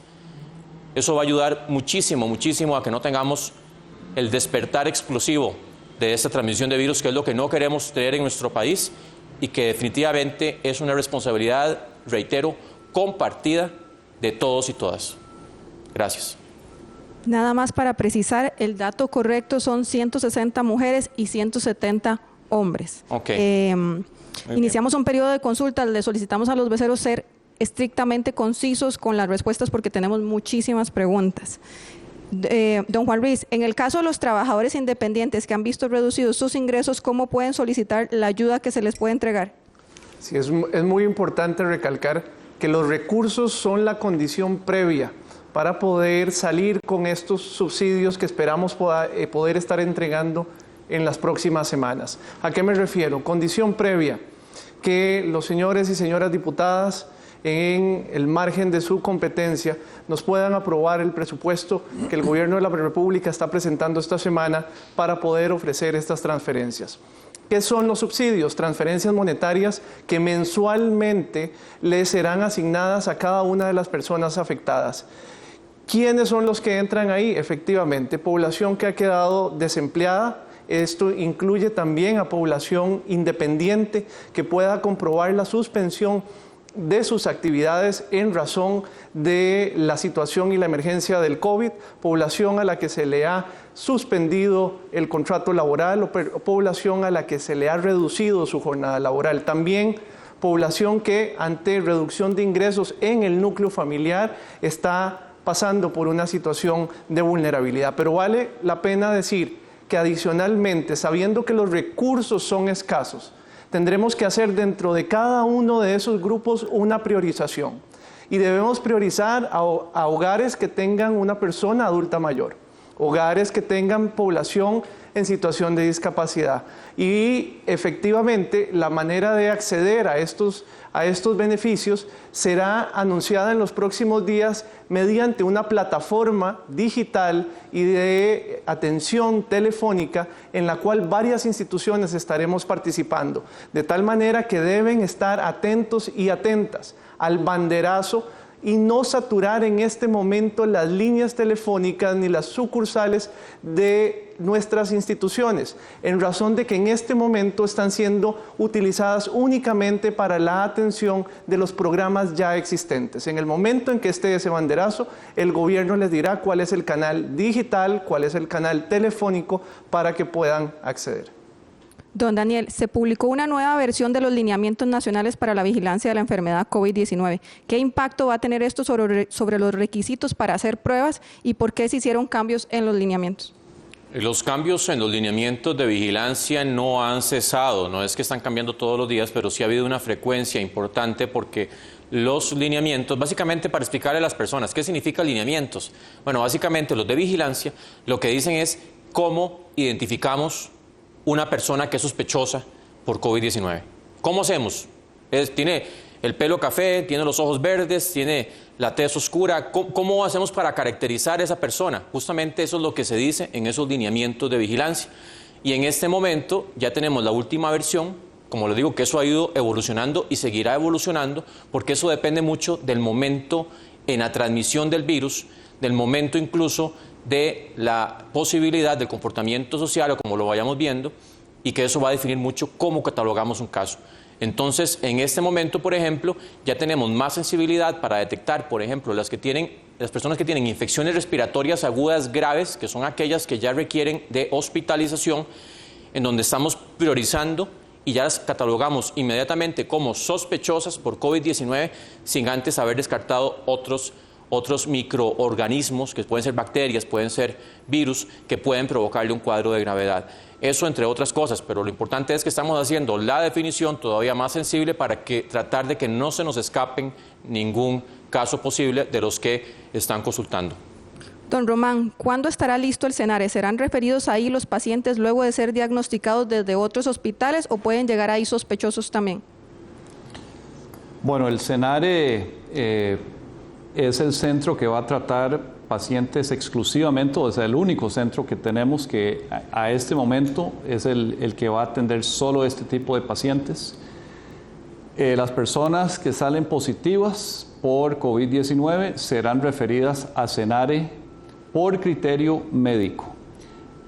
F: eso va a ayudar muchísimo, muchísimo a que no tengamos el despertar explosivo de esta transmisión de virus, que es lo que no queremos tener en nuestro país y que definitivamente es una responsabilidad, reitero, compartida de todos y todas. Gracias.
A: Nada más para precisar, el dato correcto son 160 mujeres y 170 hombres.
F: Okay.
A: Iniciamos un periodo de consulta, le solicitamos a los beceros ser estrictamente concisos con las respuestas porque tenemos muchísimas preguntas. Don Juan Ruiz, en el caso de los trabajadores independientes que han visto reducidos sus ingresos, ¿cómo pueden solicitar la ayuda que se les puede entregar?
B: Sí, es muy importante recalcar que los recursos son la condición previa para poder salir con estos subsidios que esperamos poder estar entregando en las próximas semanas. ¿A qué me refiero? Condición previa, que los señores y señoras diputadas, en el margen de su competencia, nos puedan aprobar el presupuesto que el Gobierno de la República está presentando esta semana para poder ofrecer estas transferencias. ¿Qué son los subsidios? Transferencias monetarias que mensualmente les serán asignadas a cada una de las personas afectadas. ¿Quiénes son los que entran ahí? Efectivamente, población que ha quedado desempleada. Esto incluye también a población independiente que pueda comprobar la suspensión de sus actividades en razón de la situación y la emergencia del COVID, población a la que se le ha suspendido el contrato laboral o población a la que se le ha reducido su jornada laboral. También población que ante reducción de ingresos en el núcleo familiar está pasando por una situación de vulnerabilidad. Pero vale la pena decir que adicionalmente, sabiendo que los recursos son escasos, tendremos que hacer dentro de cada uno de esos grupos una priorización. Y debemos priorizar a hogares que tengan una persona adulta mayor, hogares que tengan población en situación de discapacidad. Y efectivamente la manera de acceder a estos beneficios será anunciada en los próximos días mediante una plataforma digital y de atención telefónica en la cual varias instituciones estaremos participando, de tal manera que deben estar atentos y atentas al banderazo y no saturar en este momento las líneas telefónicas ni las sucursales de nuestras instituciones, en razón de que en este momento están siendo utilizadas únicamente para la atención de los programas ya existentes. En el momento en que esté ese banderazo, el gobierno les dirá cuál es el canal digital, cuál es el canal telefónico para que puedan acceder.
A: Don Daniel, se publicó una nueva versión de los lineamientos nacionales para la vigilancia de la enfermedad COVID-19. ¿Qué impacto va a tener esto sobre los requisitos para hacer pruebas y por qué se hicieron cambios en los lineamientos?
F: Los cambios en los lineamientos de vigilancia no han cesado, no es que están cambiando todos los días, pero sí ha habido una frecuencia importante porque los lineamientos, básicamente para explicarle a las personas, ¿qué significa lineamientos? Bueno, básicamente los de vigilancia lo que dicen es cómo identificamos una persona que es sospechosa por COVID-19. ¿Cómo hacemos? Tiene el pelo café, tiene los ojos verdes, tiene la tez oscura. ¿Cómo hacemos para caracterizar a esa persona? Justamente eso es lo que se dice en esos lineamientos de vigilancia. Y en este momento ya tenemos la última versión, como les digo, que eso ha ido evolucionando y seguirá evolucionando, porque eso depende mucho del momento en la transmisión del virus, del momento incluso de la posibilidad del comportamiento social o como lo vayamos viendo, y que eso va a definir mucho cómo catalogamos un caso. Entonces, en este momento, por ejemplo, ya tenemos más sensibilidad para detectar, por ejemplo, las personas que tienen infecciones respiratorias agudas graves, que son aquellas que ya requieren de hospitalización, en donde estamos priorizando y ya las catalogamos inmediatamente como sospechosas por COVID-19 sin antes haber descartado otros microorganismos, que pueden ser bacterias, pueden ser virus, que pueden provocarle un cuadro de gravedad. Eso entre otras cosas, pero lo importante es que estamos haciendo la definición todavía más sensible para tratar de que no se nos escapen ningún caso posible de los que están consultando.
A: Don Román, ¿cuándo estará listo el Senare? ¿Serán referidos ahí los pacientes luego de ser diagnosticados desde otros hospitales o pueden llegar ahí sospechosos también?
E: Bueno, el Senare es el centro que va a tratar pacientes exclusivamente, o sea, el único centro que tenemos que a este momento es el que va a atender solo este tipo de pacientes. Las personas que salen positivas por COVID-19 serán referidas a Senare por criterio médico.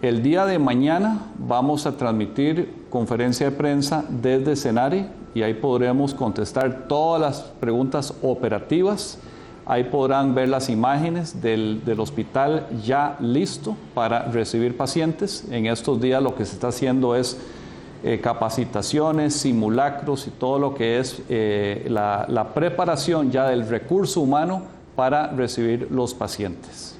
E: El día de mañana vamos a transmitir conferencia de prensa desde Senare y ahí podremos contestar todas las preguntas operativas. Ahí podrán ver las imágenes del hospital ya listo para recibir pacientes. En estos días lo que se está haciendo es capacitaciones, simulacros y todo lo que es la preparación ya del recurso humano para recibir los pacientes.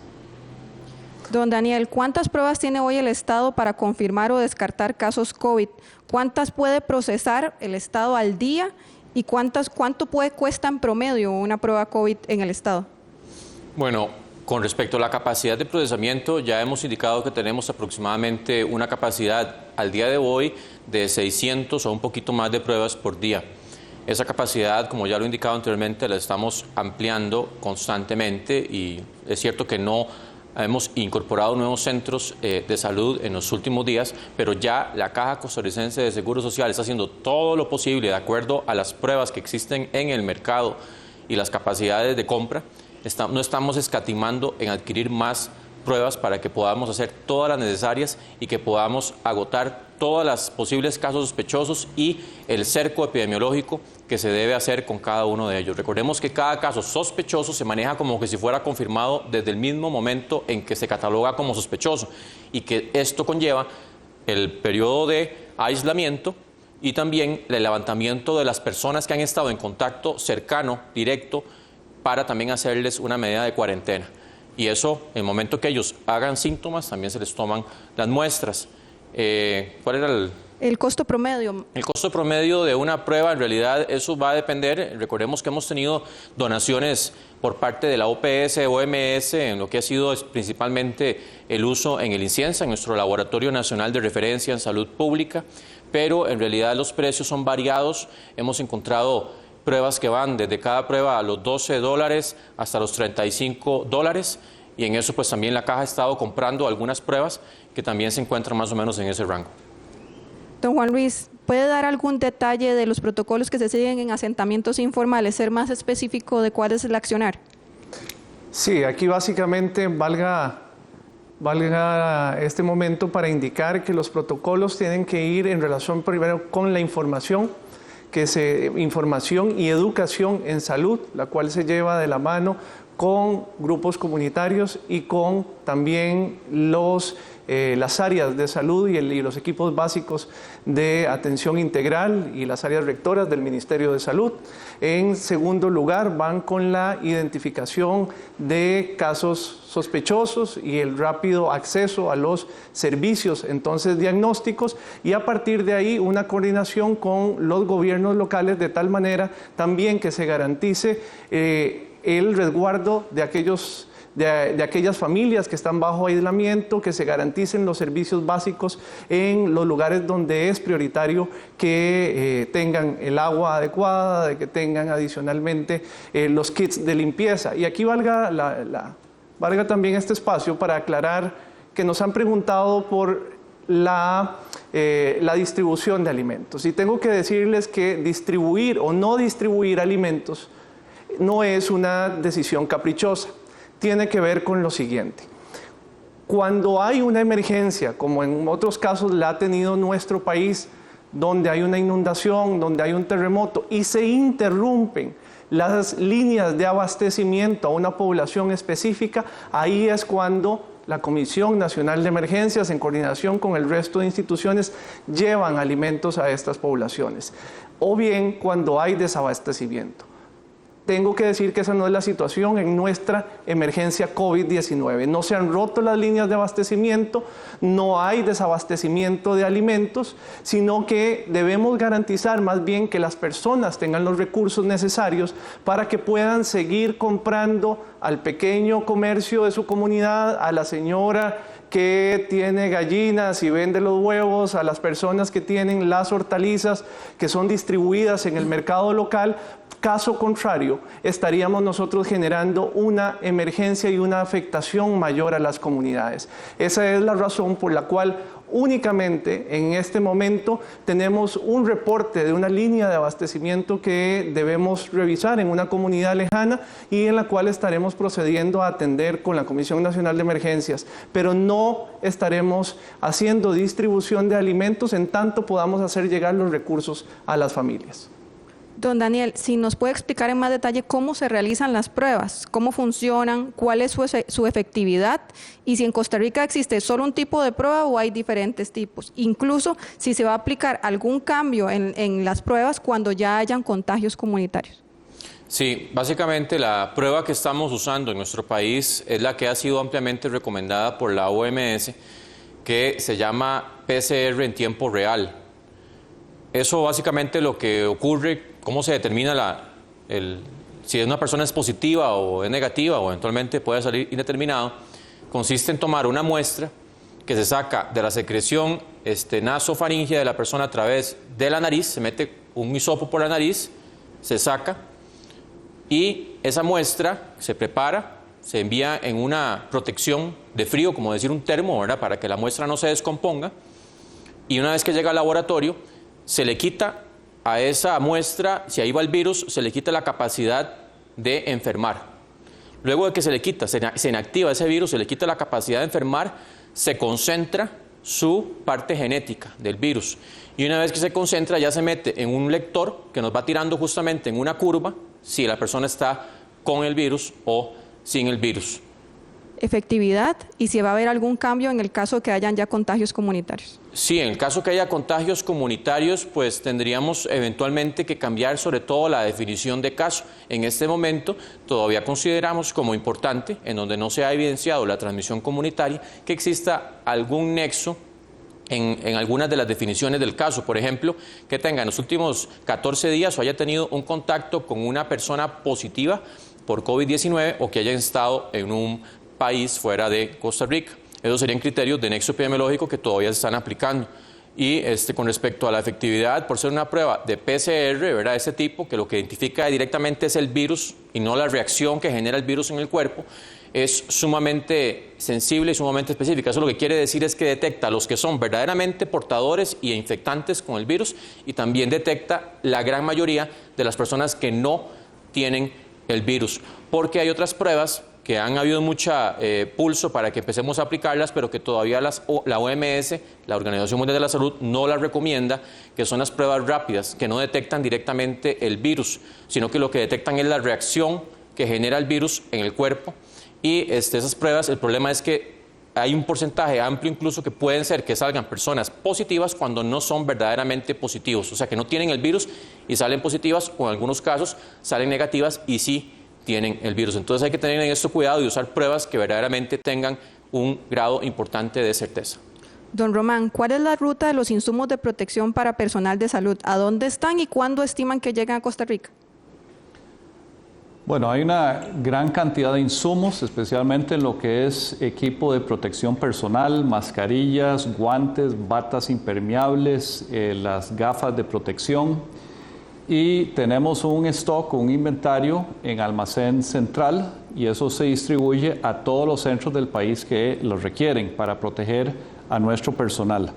A: Don Daniel, ¿cuántas pruebas tiene hoy el Estado para confirmar o descartar casos COVID? ¿Cuántas puede procesar el Estado al día? ¿Y cuánto cuesta en promedio una prueba COVID en el Estado?
F: Bueno, con respecto a la capacidad de procesamiento, ya hemos indicado que tenemos aproximadamente una capacidad al día de hoy de 600 o un poquito más de pruebas por día. Esa capacidad, como ya lo he indicado anteriormente, la estamos ampliando constantemente y es cierto que no hemos incorporado nuevos centros de salud en los últimos días, pero ya la Caja Costarricense de Seguro Social está haciendo todo lo posible de acuerdo a las pruebas que existen en el mercado y las capacidades de compra. No estamos escatimando en adquirir más pruebas para que podamos hacer todas las necesarias y que podamos agotar todos los posibles casos sospechosos y el cerco epidemiológico que se debe hacer con cada uno de ellos. Recordemos que cada caso sospechoso se maneja como que si fuera confirmado desde el mismo momento en que se cataloga como sospechoso y que esto conlleva el periodo de aislamiento y también el levantamiento de las personas que han estado en contacto cercano, directo, para también hacerles una medida de cuarentena. Y eso, en el momento que ellos hagan síntomas, también se les toman las muestras. ¿Cuál era
A: el costo promedio? El
F: costo promedio de una prueba, en realidad, eso va a depender. Recordemos que hemos tenido donaciones por parte de la OPS, OMS, en lo que ha sido principalmente el uso en el INCIENSA, en nuestro Laboratorio Nacional de Referencia en Salud Pública, pero en realidad los precios son variados. Hemos encontrado pruebas que van desde cada prueba a los $12 hasta los $35 y en eso pues también la Caja ha estado comprando algunas pruebas que también se encuentran más o menos en ese rango.
A: Don Juan Luis, ¿puede dar algún detalle de los protocolos que se siguen en asentamientos informales, ser más específico de cuál es el accionar?
B: Sí, aquí básicamente valga este momento para indicar que los protocolos tienen que ir en relación primero con la información, información y educación en salud, la cual se lleva de la mano con grupos comunitarios y con también las áreas de salud y los equipos básicos de atención integral y las áreas rectoras del Ministerio de Salud. En segundo lugar, van con la identificación de casos sospechosos y el rápido acceso a los servicios entonces diagnósticos y a partir de ahí una coordinación con los gobiernos locales de tal manera también que se garantice el resguardo de aquellas familias que están bajo aislamiento, que se garanticen los servicios básicos en los lugares donde es prioritario que tengan el agua adecuada, de que tengan adicionalmente los kits de limpieza. Y aquí valga también este espacio para aclarar que nos han preguntado por la distribución de alimentos. Y tengo que decirles que distribuir o no distribuir alimentos no es una decisión caprichosa. Tiene que ver con lo siguiente. Cuando hay una emergencia, como en otros casos la ha tenido nuestro país, donde hay una inundación, donde hay un terremoto y se interrumpen las líneas de abastecimiento a una población específica, ahí es cuando la Comisión Nacional de Emergencias, en coordinación con el resto de instituciones, llevan alimentos a estas poblaciones. O bien cuando hay desabastecimiento. Tengo que decir que esa no es la situación en nuestra emergencia COVID-19. No se han roto las líneas de abastecimiento, no hay desabastecimiento de alimentos, sino que debemos garantizar más bien que las personas tengan los recursos necesarios para que puedan seguir comprando al pequeño comercio de su comunidad, a la señora que tiene gallinas y vende los huevos, a las personas que tienen las hortalizas que son distribuidas en el mercado local. Caso contrario, estaríamos nosotros generando una emergencia y una afectación mayor a las comunidades. Esa es la razón por la cual únicamente en este momento tenemos un reporte de una línea de abastecimiento que debemos revisar en una comunidad lejana y en la cual estaremos procediendo a atender con la Comisión Nacional de Emergencias, pero no estaremos haciendo distribución de alimentos en tanto podamos hacer llegar los recursos a las familias.
A: Don Daniel, si nos puede explicar en más detalle cómo se realizan las pruebas, cómo funcionan, cuál es su efectividad y si en Costa Rica existe solo un tipo de prueba o hay diferentes tipos. Incluso si se va a aplicar algún cambio en las pruebas cuando ya hayan contagios comunitarios.
F: Sí, básicamente la prueba que estamos usando en nuestro país es la que ha sido ampliamente recomendada por la OMS, que se llama PCR en tiempo real. Eso básicamente lo que ocurre, cómo se determina si una persona es positiva o es negativa o eventualmente puede salir indeterminado, consiste en tomar una muestra que se saca de la secreción nasofaringea de la persona a través de la nariz, se mete un hisopo por la nariz, se saca y esa muestra se prepara, se envía en una protección de frío, como decir un termo, ¿verdad?, para que la muestra no se descomponga, y una vez que llega al laboratorio se le quita a esa muestra, si ahí va el virus, se le quita la capacidad de enfermar. Luego de que se le quita, se inactiva ese virus, se le quita la capacidad de enfermar, se concentra su parte genética del virus. Y una vez que se concentra, ya se mete en un lector que nos va tirando justamente en una curva si la persona está con el virus o sin el virus.
A: Efectividad y si va a haber algún cambio en el caso que hayan ya contagios comunitarios.
F: Sí, en el caso que haya contagios comunitarios, pues tendríamos eventualmente que cambiar sobre todo la definición de caso. En este momento todavía consideramos como importante, en donde no se ha evidenciado la transmisión comunitaria, que exista algún nexo en algunas de las definiciones del caso. Por ejemplo, que tenga en los últimos 14 días o haya tenido un contacto con una persona positiva por COVID-19 o que haya estado en un país fuera de Costa Rica. Esos serían criterios de nexo epidemiológico que todavía se están aplicando. Y con respecto a la efectividad, por ser una prueba de PCR, ¿verdad?, de ese tipo, que lo que identifica directamente es el virus y no la reacción que genera el virus en el cuerpo, es sumamente sensible y sumamente específica. Eso lo que quiere decir es que detecta a los que son verdaderamente portadores y infectantes con el virus y también detecta la gran mayoría de las personas que no tienen el virus. Porque hay otras pruebas que han habido mucha pulso para que empecemos a aplicarlas, pero que todavía la OMS, la Organización Mundial de la Salud, no las recomienda, que son las pruebas rápidas, que no detectan directamente el virus, sino que lo que detectan es la reacción que genera el virus en el cuerpo. Y esas pruebas, el problema es que hay un porcentaje amplio incluso que pueden ser que salgan personas positivas cuando no son verdaderamente positivos, o sea, que no tienen el virus y salen positivas, o en algunos casos salen negativas y sí tienen el virus. Entonces hay que tener en esto cuidado y usar pruebas que verdaderamente tengan un grado importante de certeza.
A: Don Román, ¿cuál es la ruta de los insumos de protección para personal de salud? ¿A dónde están y cuándo estiman que llegan a Costa Rica?
E: Bueno, hay una gran cantidad de insumos, especialmente en lo que es equipo de protección personal, mascarillas, guantes, batas impermeables, las gafas de protección. Y tenemos un stock, un inventario en almacén central y eso se distribuye a todos los centros del país que los requieren para proteger a nuestro personal.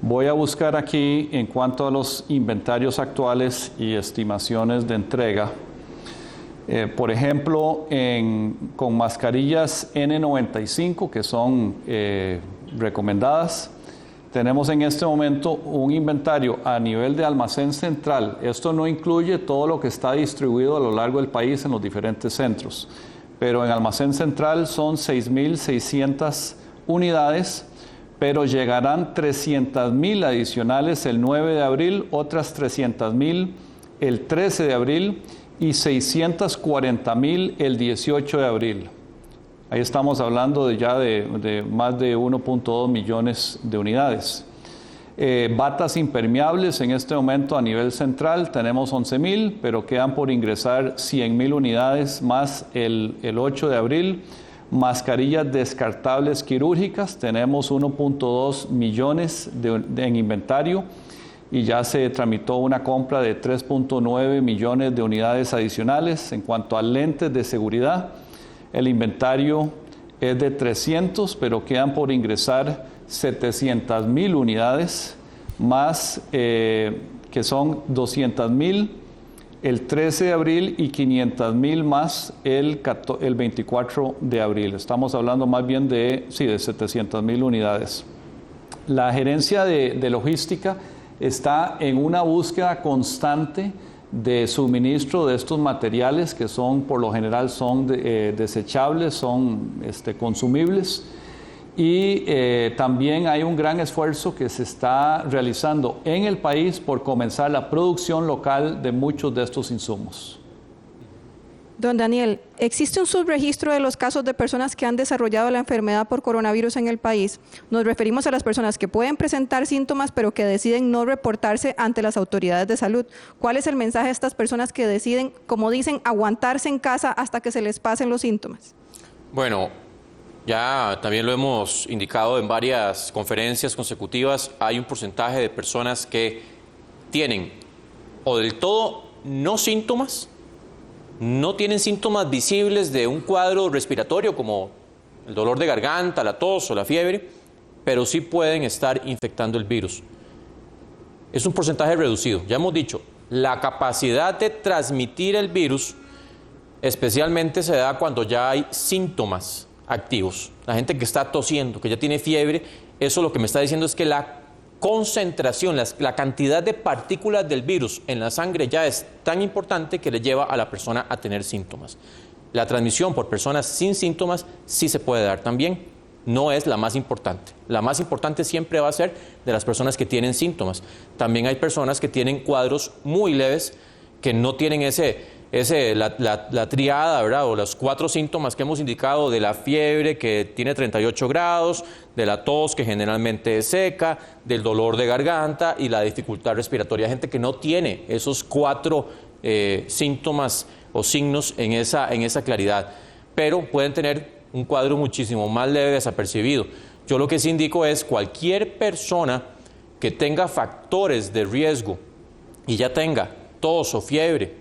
E: Voy a buscar aquí en cuanto a los inventarios actuales y estimaciones de entrega. Por ejemplo, con mascarillas N95 que son recomendadas, tenemos en este momento un inventario a nivel de almacén central. Esto no incluye todo lo que está distribuido a lo largo del país en los diferentes centros, pero en almacén central son 6.600 unidades, pero llegarán 300.000 adicionales el 9 de abril, otras 300.000 el 13 de abril y 640.000 el 18 de abril. Ahí estamos hablando de más de 1.2 millones de unidades. Batas impermeables en este momento a nivel central tenemos 11.000, pero quedan por ingresar 100.000 unidades más el 8 de abril. Mascarillas descartables quirúrgicas, tenemos 1.2 millones en inventario y ya se tramitó una compra de 3.9 millones de unidades adicionales. En cuanto a lentes de seguridad, el inventario es de 300, pero quedan por ingresar 700,000 unidades, más que son 200,000 el 13 de abril y 500,000 más el 24 de abril. Estamos hablando más bien de 700,000 unidades. La gerencia de logística está en una búsqueda constante de suministro de estos materiales que son, por lo general, son desechables, son consumibles. Y también hay un gran esfuerzo que se está realizando en el país por comenzar la producción local de muchos de estos insumos.
A: Don Daniel, ¿existe un subregistro de los casos de personas que han desarrollado la enfermedad por coronavirus en el país? Nos referimos a las personas que pueden presentar síntomas pero que deciden no reportarse ante las autoridades de salud. ¿Cuál es el mensaje a estas personas que deciden, como dicen, aguantarse en casa hasta que se les pasen los síntomas?
F: Bueno, ya también lo hemos indicado en varias conferencias consecutivas, hay un porcentaje de personas que tienen o del todo no síntomas, no tienen síntomas visibles de un cuadro respiratorio como el dolor de garganta, la tos o la fiebre, pero sí pueden estar infectando el virus. Es un porcentaje reducido. Ya hemos dicho, la capacidad de transmitir el virus especialmente se da cuando ya hay síntomas activos. La gente que está tosiendo, que ya tiene fiebre, eso lo que me está diciendo es que la concentración, la cantidad de partículas del virus en la sangre ya es tan importante que le lleva a la persona a tener síntomas. La transmisión por personas sin síntomas sí se puede dar también, no es la más importante. La más importante siempre va a ser de las personas que tienen síntomas. También hay personas que tienen cuadros muy leves, que no tienen la triada, ¿verdad? O los 4 síntomas que hemos indicado de la fiebre que tiene 38 grados, de la tos que generalmente es seca, del dolor de garganta y la dificultad respiratoria. Hay gente que no tiene esos 4 síntomas o signos en esa claridad, pero pueden tener un cuadro muchísimo más leve, desapercibido. Yo lo que sí indico es cualquier persona que tenga factores de riesgo y ya tenga tos o fiebre,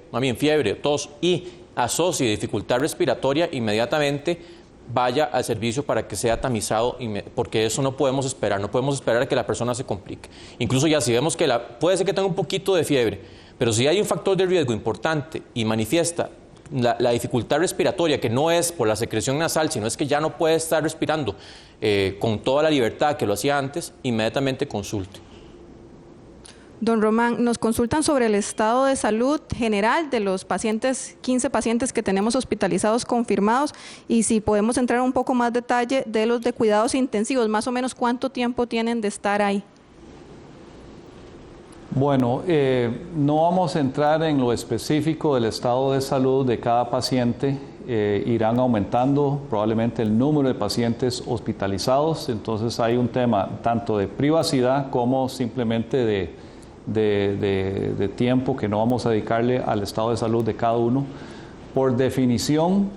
F: tos y asocie dificultad respiratoria, inmediatamente vaya al servicio para que sea tamizado, porque eso no podemos esperar a que la persona se complique. Incluso ya si vemos que puede ser que tenga un poquito de fiebre, pero si hay un factor de riesgo importante y manifiesta la dificultad respiratoria, que no es por la secreción nasal, sino es que ya no puede estar respirando con toda la libertad que lo hacía antes, inmediatamente consulte.
A: Don Román, nos consultan sobre el estado de salud general de los pacientes, 15 pacientes que tenemos hospitalizados confirmados, y si podemos entrar un poco más detalle de los de cuidados intensivos, más o menos cuánto tiempo tienen de estar ahí.
E: Bueno, no vamos a entrar en lo específico del estado de salud de cada paciente. Irán aumentando probablemente el número de pacientes hospitalizados, entonces hay un tema tanto de privacidad como simplemente de tiempo que no vamos a dedicarle al estado de salud de cada uno. Por definición,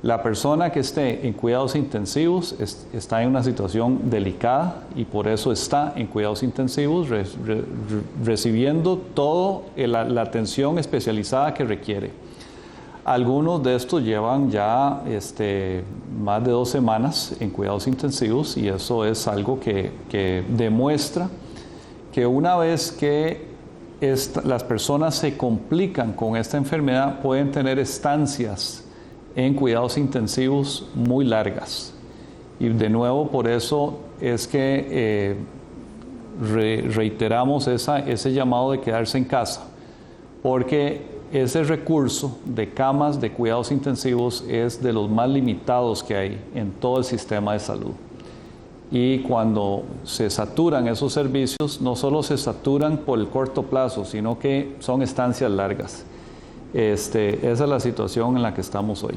E: la persona que esté en cuidados intensivos está en una situación delicada y por eso está en cuidados intensivos recibiendo toda la atención especializada que requiere. Algunos de estos llevan ya más de 2 semanas en cuidados intensivos y eso es algo que demuestra que una vez que las personas se complican con esta enfermedad, pueden tener estancias en cuidados intensivos muy largas. Y de nuevo, por eso es que reiteramos ese llamado de quedarse en casa, porque ese recurso de camas de cuidados intensivos es de los más limitados que hay en todo el sistema de salud. Y cuando se saturan esos servicios, no solo se saturan por el corto plazo, sino que son estancias largas. Esa es la situación en la que estamos hoy.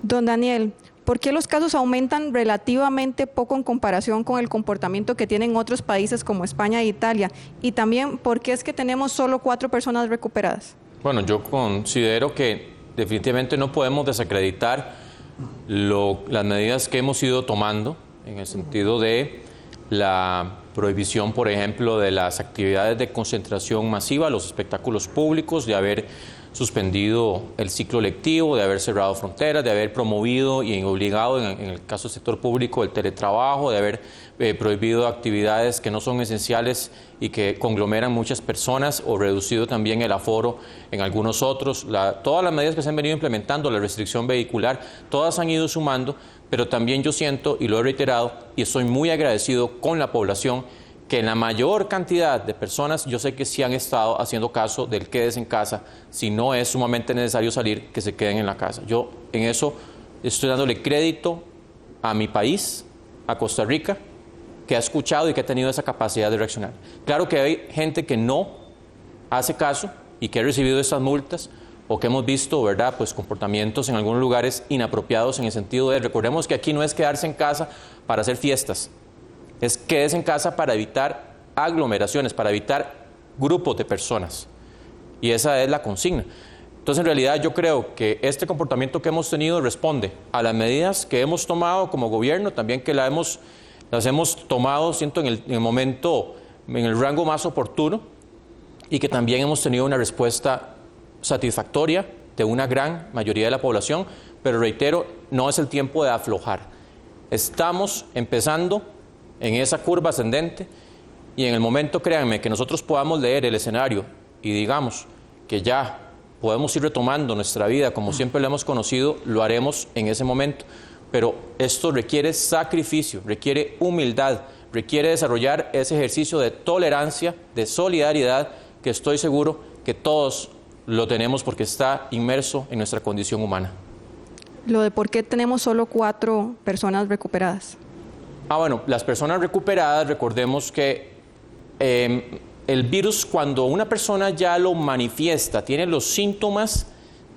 A: Don Daniel, ¿por qué los casos aumentan relativamente poco en comparación con el comportamiento que tienen otros países como España e Italia? Y también, ¿por qué es que tenemos solo 4 personas recuperadas?
F: Bueno, yo considero que definitivamente no podemos desacreditar las medidas que hemos ido tomando en el sentido de la prohibición, por ejemplo, de las actividades de concentración masiva, los espectáculos públicos, de haber suspendido el ciclo lectivo, de haber cerrado fronteras, de haber promovido y obligado, en el caso del sector público, el teletrabajo, de haber prohibido actividades que no son esenciales y que conglomeran muchas personas, o reducido también el aforo en algunos otros. Todas las medidas que se han venido implementando, la restricción vehicular, todas han ido sumando, pero también yo siento, y lo he reiterado, y estoy muy agradecido con la población, que en la mayor cantidad de personas yo sé que sí han estado haciendo caso del quédese en casa. Si no es sumamente necesario salir, que se queden en la casa. Yo en eso estoy dándole crédito a mi país, a Costa Rica, que ha escuchado y que ha tenido esa capacidad de reaccionar. Claro que hay gente que no hace caso y que ha recibido estas multas, o que hemos visto, ¿verdad?, pues comportamientos en algunos lugares inapropiados, en el sentido de, recordemos que aquí no es quedarse en casa para hacer fiestas, es quédese en casa para evitar aglomeraciones, para evitar grupos de personas. Y esa es la consigna. Entonces, en realidad, yo creo que este comportamiento que hemos tenido responde a las medidas que hemos tomado como gobierno, también que las hemos tomado, siento, en el momento, en el rango más oportuno, y que también hemos tenido una respuesta satisfactoria de una gran mayoría de la población. Pero reitero, no es el tiempo de aflojar. Estamos empezando en esa curva ascendente, y en el momento, créanme, que nosotros podamos leer el escenario y digamos que ya podemos ir retomando nuestra vida como siempre lo hemos conocido, lo haremos en ese momento. Pero esto requiere sacrificio, requiere humildad, requiere desarrollar ese ejercicio de tolerancia, de solidaridad, que estoy seguro que todos lo tenemos porque está inmerso en nuestra condición humana.
A: Lo de por qué tenemos solo 4 personas recuperadas.
F: Bueno, las personas recuperadas, recordemos que el virus, cuando una persona ya lo manifiesta, tiene los síntomas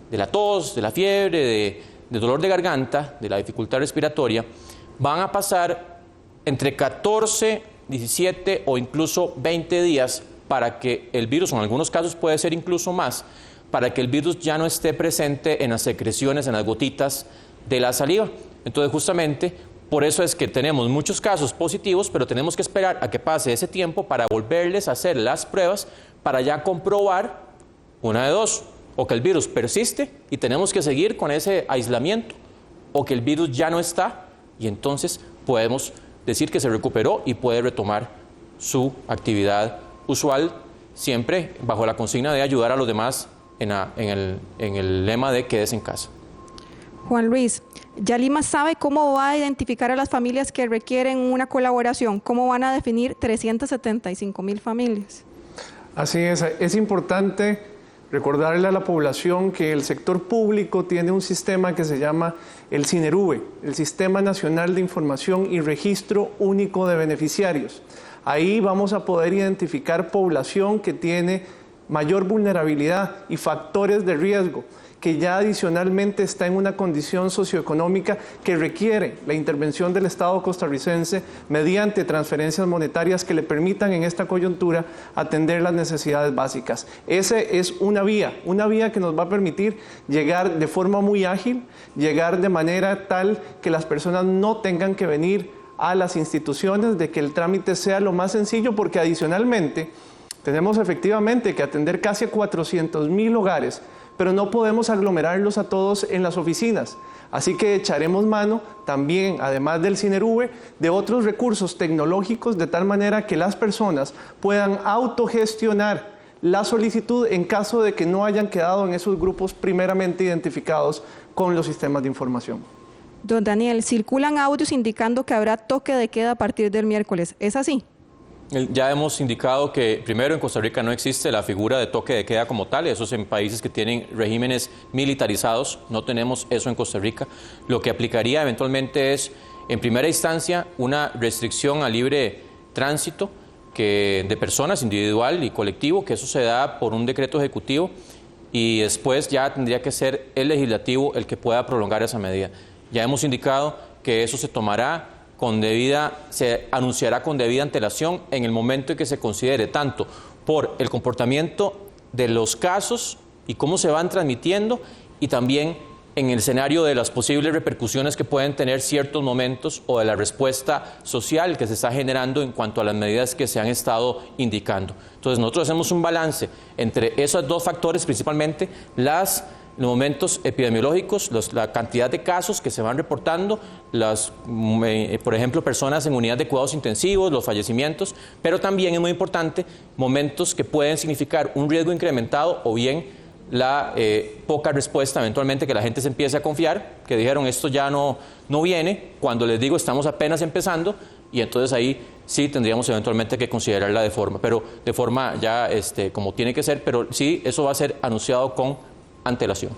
F: de la tos, de la fiebre, de dolor de garganta, de la dificultad respiratoria, van a pasar entre 14, 17 o incluso 20 días para que el virus, o en algunos casos puede ser incluso más, para que el virus ya no esté presente en las secreciones, en las gotitas de la saliva. Entonces, justamente, por eso es que tenemos muchos casos positivos, pero tenemos que esperar a que pase ese tiempo para volverles a hacer las pruebas, para ya comprobar una de dos: o que el virus persiste y tenemos que seguir con ese aislamiento, o que el virus ya no está y entonces podemos decir que se recuperó y puede retomar su actividad usual, siempre bajo la consigna de ayudar a los demás en el lema de quédese en casa.
A: Juan Luis, ¿ya Lima sabe cómo va a identificar a las familias que requieren una colaboración? ¿Cómo van a definir 375,000 familias?
B: Así es importante recordarle a la población que el sector público tiene un sistema que se llama el SINERUVE, el Sistema Nacional de Información y Registro Único de Beneficiarios. Ahí vamos a poder identificar población que tiene mayor vulnerabilidad y factores de riesgo, que ya adicionalmente está en una condición socioeconómica que requiere la intervención del Estado costarricense mediante transferencias monetarias que le permitan en esta coyuntura atender las necesidades básicas. Esa es una vía que nos va a permitir llegar de forma muy ágil, llegar de manera tal que las personas no tengan que venir a las instituciones, de que el trámite sea lo más sencillo, porque adicionalmente tenemos efectivamente que atender casi a 400,000 hogares, pero no podemos aglomerarlos a todos en las oficinas. Así que echaremos mano también, además del SINERUVE, de otros recursos tecnológicos, de tal manera que las personas puedan autogestionar la solicitud en caso de que no hayan quedado en esos grupos primeramente identificados con los sistemas de información.
A: Don Daniel, circulan audios indicando que habrá toque de queda a partir del miércoles. ¿Es así?
F: Ya hemos indicado que, primero, en Costa Rica no existe la figura de toque de queda como tal. Eso es en países que tienen regímenes militarizados. No tenemos eso en Costa Rica. Lo que aplicaría eventualmente es, en primera instancia, una restricción al libre tránsito de personas, individual y colectivo, que eso se da por un decreto ejecutivo, y después ya tendría que ser el legislativo el que pueda prolongar esa medida. Ya hemos indicado que eso se anunciará con debida antelación en el momento en que se considere, tanto por el comportamiento de los casos y cómo se van transmitiendo, y también en el escenario de las posibles repercusiones que pueden tener ciertos momentos o de la respuesta social que se está generando en cuanto a las medidas que se han estado indicando. Entonces nosotros hacemos un balance entre esos dos factores, principalmente los momentos epidemiológicos, la cantidad de casos que se van reportando, por ejemplo, personas en unidades de cuidados intensivos, los fallecimientos, pero también es muy importante momentos que pueden significar un riesgo incrementado o bien la poca respuesta, eventualmente que la gente se empiece a confiar, que dijeron esto ya no viene, cuando les digo estamos apenas empezando, y entonces ahí sí tendríamos eventualmente que considerarla de forma ya como tiene que ser, pero sí eso va a ser anunciado con antelación.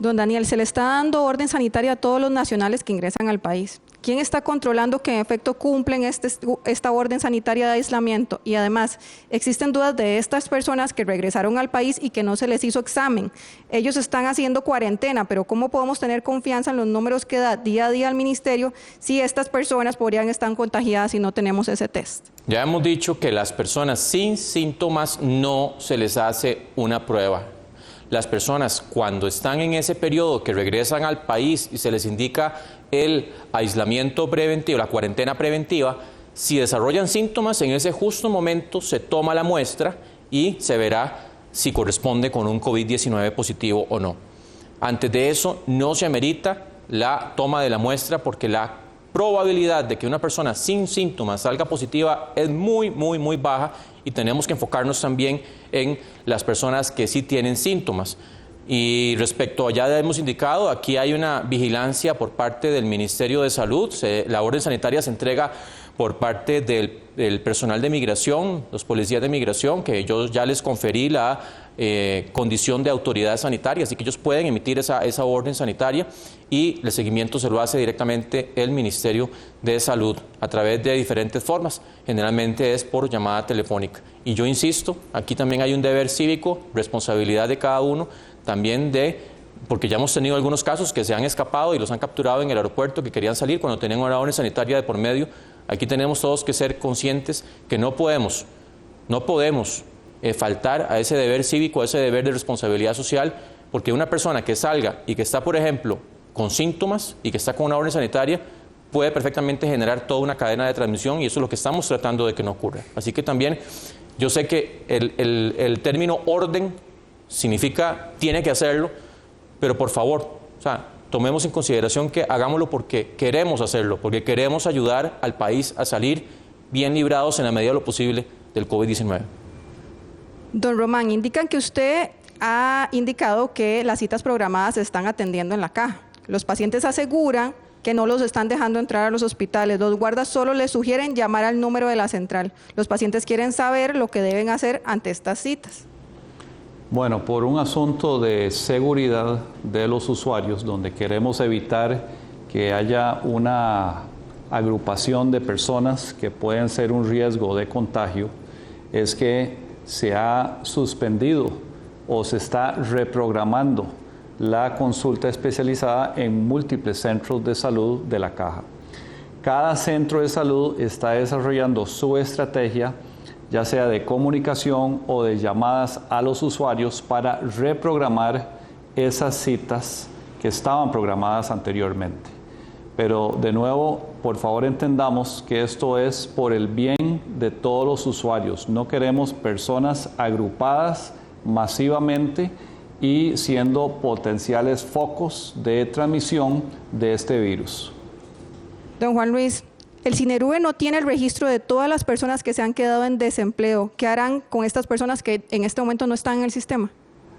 A: Don Daniel, se le está dando orden sanitaria a todos los nacionales que ingresan al país. ¿Quién está controlando que en efecto cumplen esta orden sanitaria de aislamiento? Y además, existen dudas de estas personas que regresaron al país y que no se les hizo examen. Ellos están haciendo cuarentena, pero ¿cómo podemos tener confianza en los números que da día a día el ministerio si estas personas podrían estar contagiadas y no tenemos ese test?
F: Ya hemos dicho que las personas sin síntomas no se les hace una prueba. Las personas cuando están en ese periodo que regresan al país y se les indica el aislamiento preventivo, la cuarentena preventiva, si desarrollan síntomas, en ese justo momento se toma la muestra y se verá si corresponde con un COVID-19 positivo o no. Antes de eso no se amerita la toma de la muestra porque la probabilidad de que una persona sin síntomas salga positiva es muy, muy, muy baja y tenemos que enfocarnos también en las personas que sí tienen síntomas. Y respecto a ya hemos indicado, aquí hay una vigilancia por parte del Ministerio de Salud, la orden sanitaria se entrega por parte del personal de migración, los policías de migración, que yo ya les conferí la condición de autoridad sanitaria, así que ellos pueden emitir esa orden sanitaria y el seguimiento se lo hace directamente el Ministerio de Salud a través de diferentes formas, generalmente es por llamada telefónica. Y yo insisto, aquí también hay un deber cívico, responsabilidad de cada uno, también porque ya hemos tenido algunos casos que se han escapado y los han capturado en el aeropuerto que querían salir cuando tenían una orden sanitaria de por medio. Aquí tenemos todos que ser conscientes que no podemos faltar a ese deber cívico, a ese deber de responsabilidad social, porque una persona que salga y que está, por ejemplo, con síntomas y que está con una orden sanitaria, puede perfectamente generar toda una cadena de transmisión y eso es lo que estamos tratando de que no ocurra. Así que también yo sé que el término orden significa tiene que hacerlo, pero por favor, tomemos en consideración que hagámoslo porque queremos hacerlo, porque queremos ayudar al país a salir bien librados en la medida de lo posible del COVID-19.
A: Don Román, indican que usted ha indicado que las citas programadas se están atendiendo en la caja. Los pacientes aseguran que no los están dejando entrar a los hospitales. Los guardas solo les sugieren llamar al número de la central. Los pacientes quieren saber lo que deben hacer ante estas citas.
E: Bueno, por un asunto de seguridad de los usuarios, donde queremos evitar que haya una agrupación de personas que pueden ser un riesgo de contagio, es que se ha suspendido o se está reprogramando la consulta especializada en múltiples centros de salud de la Caja. Cada centro de salud está desarrollando su estrategia, ya sea de comunicación o de llamadas a los usuarios para reprogramar esas citas que estaban programadas anteriormente. Pero de nuevo, por favor entendamos que esto es por el bien de todos los usuarios. No queremos personas agrupadas masivamente y siendo potenciales focos de transmisión de este virus.
A: Don Juan Luis, el Sinerube no tiene el registro de todas las personas que se han quedado en desempleo. ¿Qué harán con estas personas que en este momento no están en el sistema?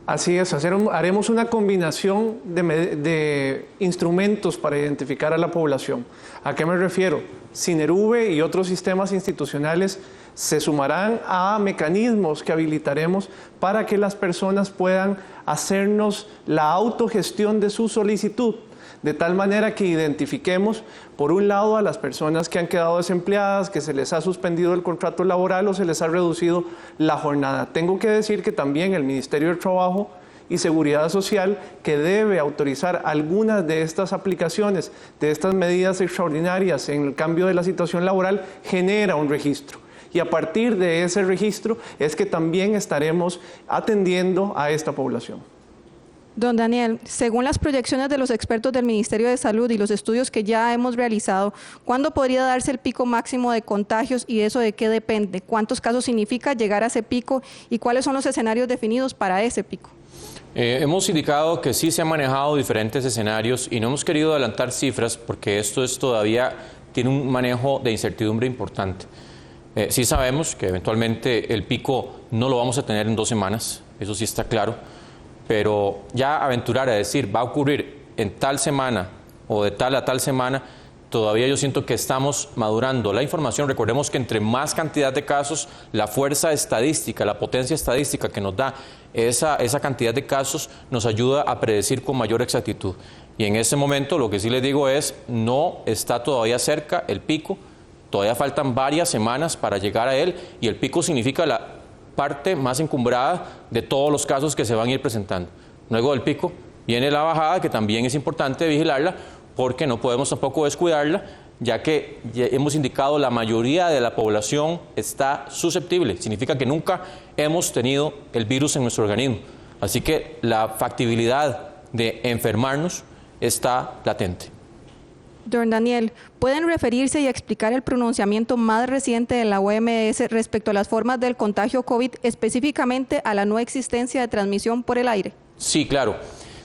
B: Así es, haremos una combinación de instrumentos para identificar a la población. ¿A qué me refiero? Sinerube y otros sistemas institucionales se sumarán a mecanismos que habilitaremos para que las personas puedan hacernos la autogestión de su solicitud, de tal manera que identifiquemos, por un lado, a las personas que han quedado desempleadas, que se les ha suspendido el contrato laboral o se les ha reducido la jornada. Tengo que decir que también el Ministerio del Trabajo y Seguridad Social, que debe autorizar algunas de estas aplicaciones, de estas medidas extraordinarias en el cambio de la situación laboral, genera un registro. Y a partir de ese registro es que también estaremos atendiendo a esta población.
A: Don Daniel, según las proyecciones de los expertos del Ministerio de Salud y los estudios que ya hemos realizado, ¿cuándo podría darse el pico máximo de contagios y eso de qué depende? ¿Cuántos casos significa llegar a ese pico y cuáles son los escenarios definidos para ese pico?
F: Hemos indicado que sí se han manejado diferentes escenarios y no hemos querido adelantar cifras porque esto todavía tiene un manejo de incertidumbre importante. Sí sabemos que eventualmente el pico no lo vamos a tener en 2 semanas, eso sí está claro. Pero ya aventurar a decir va a ocurrir en tal semana o de tal a tal semana, todavía yo siento que estamos madurando la información. Recordemos que entre más cantidad de casos, la fuerza estadística, la potencia estadística que nos da esa cantidad de casos nos ayuda a predecir con mayor exactitud. Y en ese momento lo que sí les digo es, no está todavía cerca el pico, todavía faltan varias semanas para llegar a él y el pico significa la parte más encumbrada de todos los casos que se van a ir presentando. Luego del pico viene la bajada, que también es importante vigilarla, porque no podemos tampoco descuidarla, ya que ya hemos indicado la mayoría de la población está susceptible. Significa que nunca hemos tenido el virus en nuestro organismo. Así que la factibilidad de enfermarnos está latente.
A: Don Daniel, ¿pueden referirse y explicar el pronunciamiento más reciente de la OMS respecto a las formas del contagio COVID, específicamente a la no existencia de transmisión por el aire?
F: Sí, claro.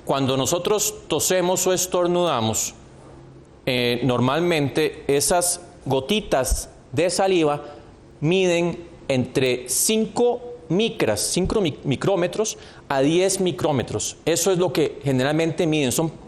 F: Cuando nosotros tosemos o estornudamos, normalmente esas gotitas de saliva miden entre 5 micrómetros a 10 micrómetros. Eso es lo que generalmente miden. Son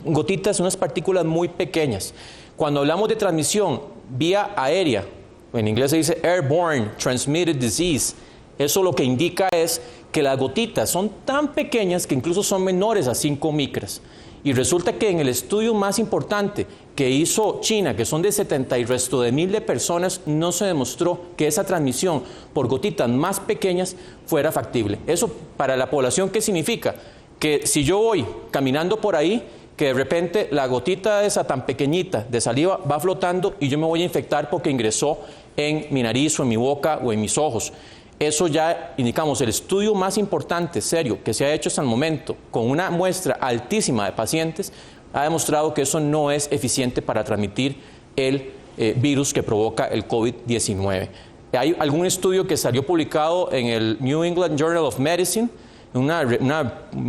F: gotitas, unas partículas muy pequeñas. Cuando hablamos de transmisión vía aérea, en inglés se dice airborne transmitted disease, eso lo que indica es que las gotitas son tan pequeñas que incluso son menores a 5 micras. Y resulta que en el estudio más importante que hizo China, que son de 70 y resto de mil de personas, no se demostró que esa transmisión por gotitas más pequeñas fuera factible. Eso para la población, ¿qué significa? Que si yo voy caminando por ahí, que de repente la gotita esa tan pequeñita de saliva va flotando y yo me voy a infectar porque ingresó en mi nariz o en mi boca o en mis ojos. Eso ya indicamos, el estudio más importante, serio, que se ha hecho hasta el momento, con una muestra altísima de pacientes, ha demostrado que eso no es eficiente para transmitir el virus que provoca el COVID-19. Hay algún estudio que salió publicado en el New England Journal of Medicine, una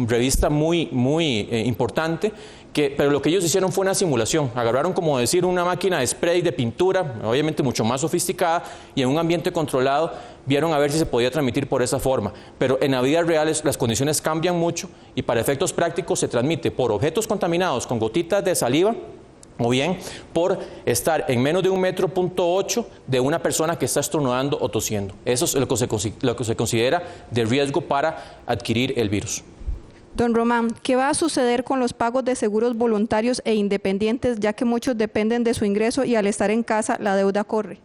F: revista muy importante, pero lo que ellos hicieron fue una simulación. Agarraron, como decir, una máquina de spray de pintura, obviamente mucho más sofisticada, y en un ambiente controlado vieron a ver si se podía transmitir por esa forma. Pero en la vida real las condiciones cambian mucho y para efectos prácticos se transmite por objetos contaminados con gotitas de saliva o bien por estar en menos de 1,8 metros de una persona que está estornudando o tosiendo. Eso es lo que se considera de riesgo para adquirir el virus.
A: Don Román, ¿qué va a suceder con los pagos de seguros voluntarios e independientes, ya que muchos dependen de su ingreso y al estar en casa la deuda corre?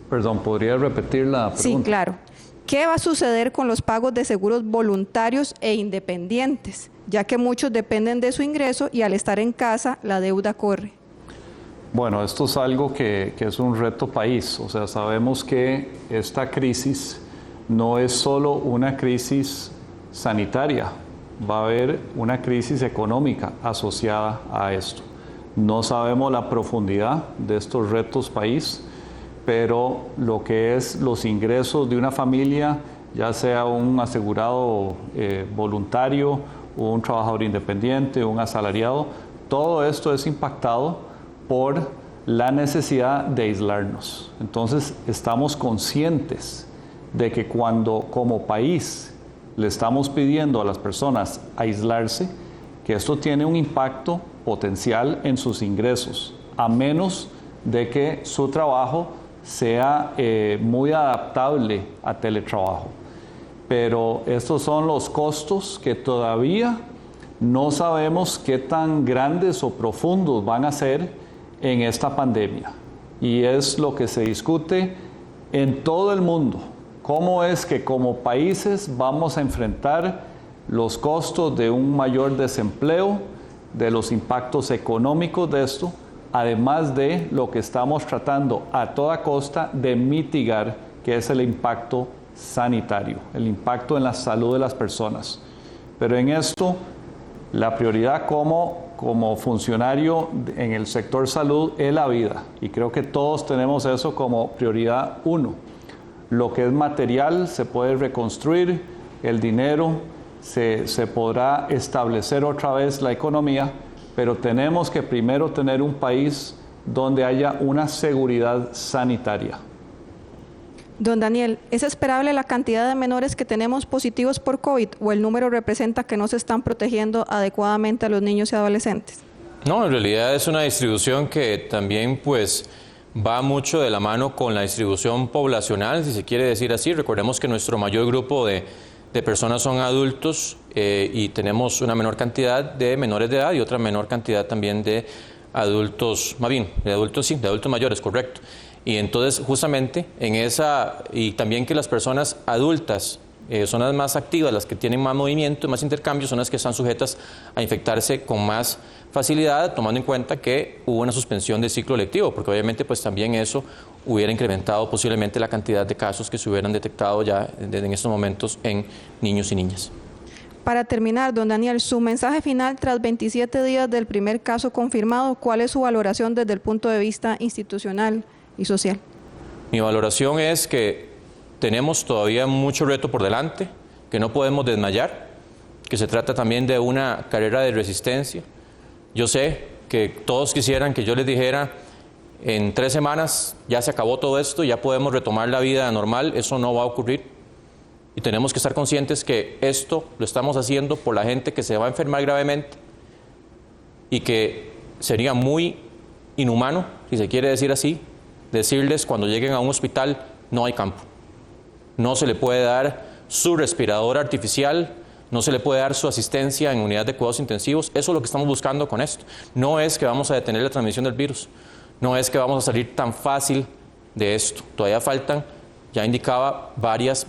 E: Perdón, ¿podría repetir la pregunta?
A: Sí, claro. ¿Qué va a suceder con los pagos de seguros voluntarios e independientes, ya que muchos dependen de su ingreso y al estar en casa la deuda corre?
E: Bueno, esto es algo que es un reto país. O sea, sabemos que esta crisis no es solo una crisis sanitaria, va a haber una crisis económica asociada a esto. No sabemos la profundidad de estos retos país, pero lo que es los ingresos de una familia, ya sea un asegurado voluntario, un trabajador independiente, un asalariado, todo esto es impactado por la necesidad de aislarnos. Entonces, estamos conscientes de que cuando como país le estamos pidiendo a las personas aislarse, que esto tiene un impacto potencial en sus ingresos, a menos de que su trabajo sea muy adaptable a teletrabajo. Pero estos son los costos que todavía no sabemos qué tan grandes o profundos van a ser en esta pandemia. Y es lo que se discute en todo el mundo. ¿Cómo es que como países vamos a enfrentar los costos de un mayor desempleo, de los impactos económicos de esto, además de lo que estamos tratando a toda costa de mitigar, que es el impacto sanitario, el impacto en la salud de las personas? Pero en esto, la prioridad como funcionario en el sector salud es la vida. Y creo que todos tenemos eso como prioridad uno. Lo que es material se puede reconstruir, el dinero se podrá establecer otra vez la economía, pero tenemos que primero tener un país donde haya una seguridad sanitaria.
A: Don Daniel, ¿es esperable la cantidad de menores que tenemos positivos por COVID o el número representa que no se están protegiendo adecuadamente a los niños y adolescentes?
F: No, en realidad es una distribución que también pues va mucho de la mano con la distribución poblacional, si se quiere decir así. Recordemos que nuestro mayor grupo de personas son adultos y tenemos una menor cantidad de menores de edad y otra menor cantidad también de adultos, más bien, de adultos mayores, correcto. Y entonces justamente en esa, y también que las personas adultas son las más activas, las que tienen más movimiento, más intercambio, son las que están sujetas a infectarse con más facilidad, tomando en cuenta que hubo una suspensión del ciclo lectivo, porque obviamente pues también eso hubiera incrementado posiblemente la cantidad de casos que se hubieran detectado ya en estos momentos en niños y niñas.
A: Para terminar, don Daniel, su mensaje final tras 27 días del primer caso confirmado, ¿cuál es su valoración desde el punto de vista institucional y social?
F: Mi valoración es que tenemos todavía mucho reto por delante, que no podemos desmayar, que se trata también de una carrera de resistencia. Yo sé que todos quisieran que yo les dijera, en 3 semanas ya se acabó todo esto, ya podemos retomar la vida normal. Eso no va a ocurrir. Y tenemos que estar conscientes que esto lo estamos haciendo por la gente que se va a enfermar gravemente y que sería muy inhumano, si se quiere decir así, decirles cuando lleguen a un hospital no hay campo. No se le puede dar su respirador artificial, no se le puede dar su asistencia en unidades de cuidados intensivos. Eso es lo que estamos buscando con esto. No es que vamos a detener la transmisión del virus, no es que vamos a salir tan fácil de esto. Todavía faltan, ya indicaba, varias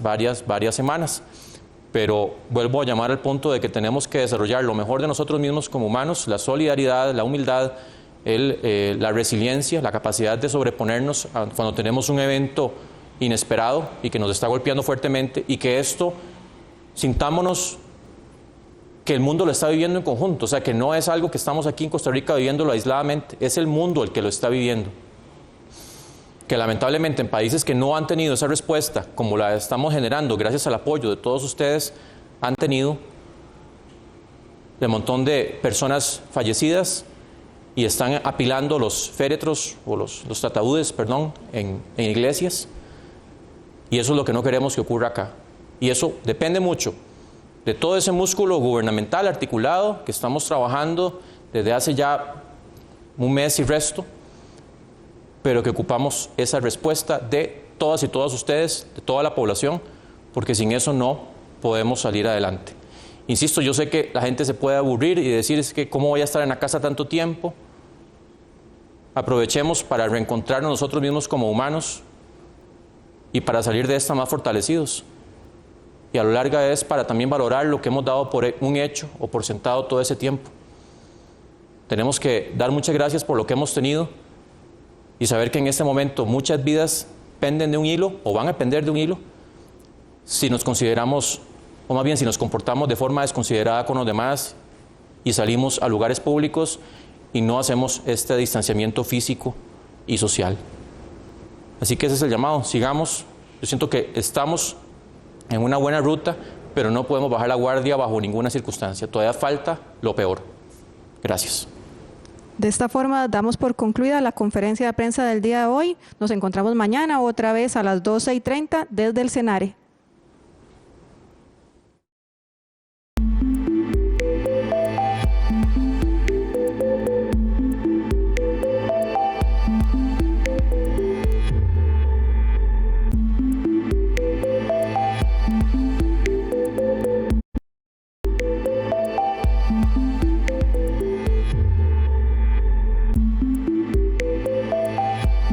F: semanas. Pero vuelvo a llamar al punto de que tenemos que desarrollar lo mejor de nosotros mismos como humanos, la solidaridad, la humildad, la resiliencia, la capacidad de sobreponernos cuando tenemos un evento inesperado y que nos está golpeando fuertemente, y que esto sintámonos que el mundo lo está viviendo en conjunto, o sea, que no es algo que estamos aquí en Costa Rica viviéndolo aisladamente, es el mundo el que lo está viviendo. Que lamentablemente en países que no han tenido esa respuesta, como la estamos generando gracias al apoyo de todos ustedes, han tenido un montón de personas fallecidas y están apilando los féretros o los ataúdes, en iglesias. Y eso es lo que no queremos que ocurra acá. Y eso depende mucho de todo ese músculo gubernamental articulado que estamos trabajando desde hace ya un mes y resto, pero que ocupamos esa respuesta de todas y todos ustedes, de toda la población, porque sin eso no podemos salir adelante. Insisto, yo sé que la gente se puede aburrir y decir, es que ¿cómo voy a estar en la casa tanto tiempo? Aprovechemos para reencontrarnos nosotros mismos como humanos y para salir de esta más fortalecidos. Y a lo largo es para también valorar lo que hemos dado por un hecho o por sentado todo ese tiempo. Tenemos que dar muchas gracias por lo que hemos tenido y saber que en este momento muchas vidas penden de un hilo o van a pender de un hilo si nos consideramos, o más bien si nos comportamos de forma desconsiderada con los demás y salimos a lugares públicos y no hacemos este distanciamiento físico y social. Así que ese es el llamado, sigamos. Yo siento que estamos en una buena ruta, pero no podemos bajar la guardia bajo ninguna circunstancia. Todavía falta lo peor. Gracias.
A: De esta forma damos por concluida la conferencia de prensa del día de hoy. Nos encontramos mañana otra vez a las 12:30 desde el Senare.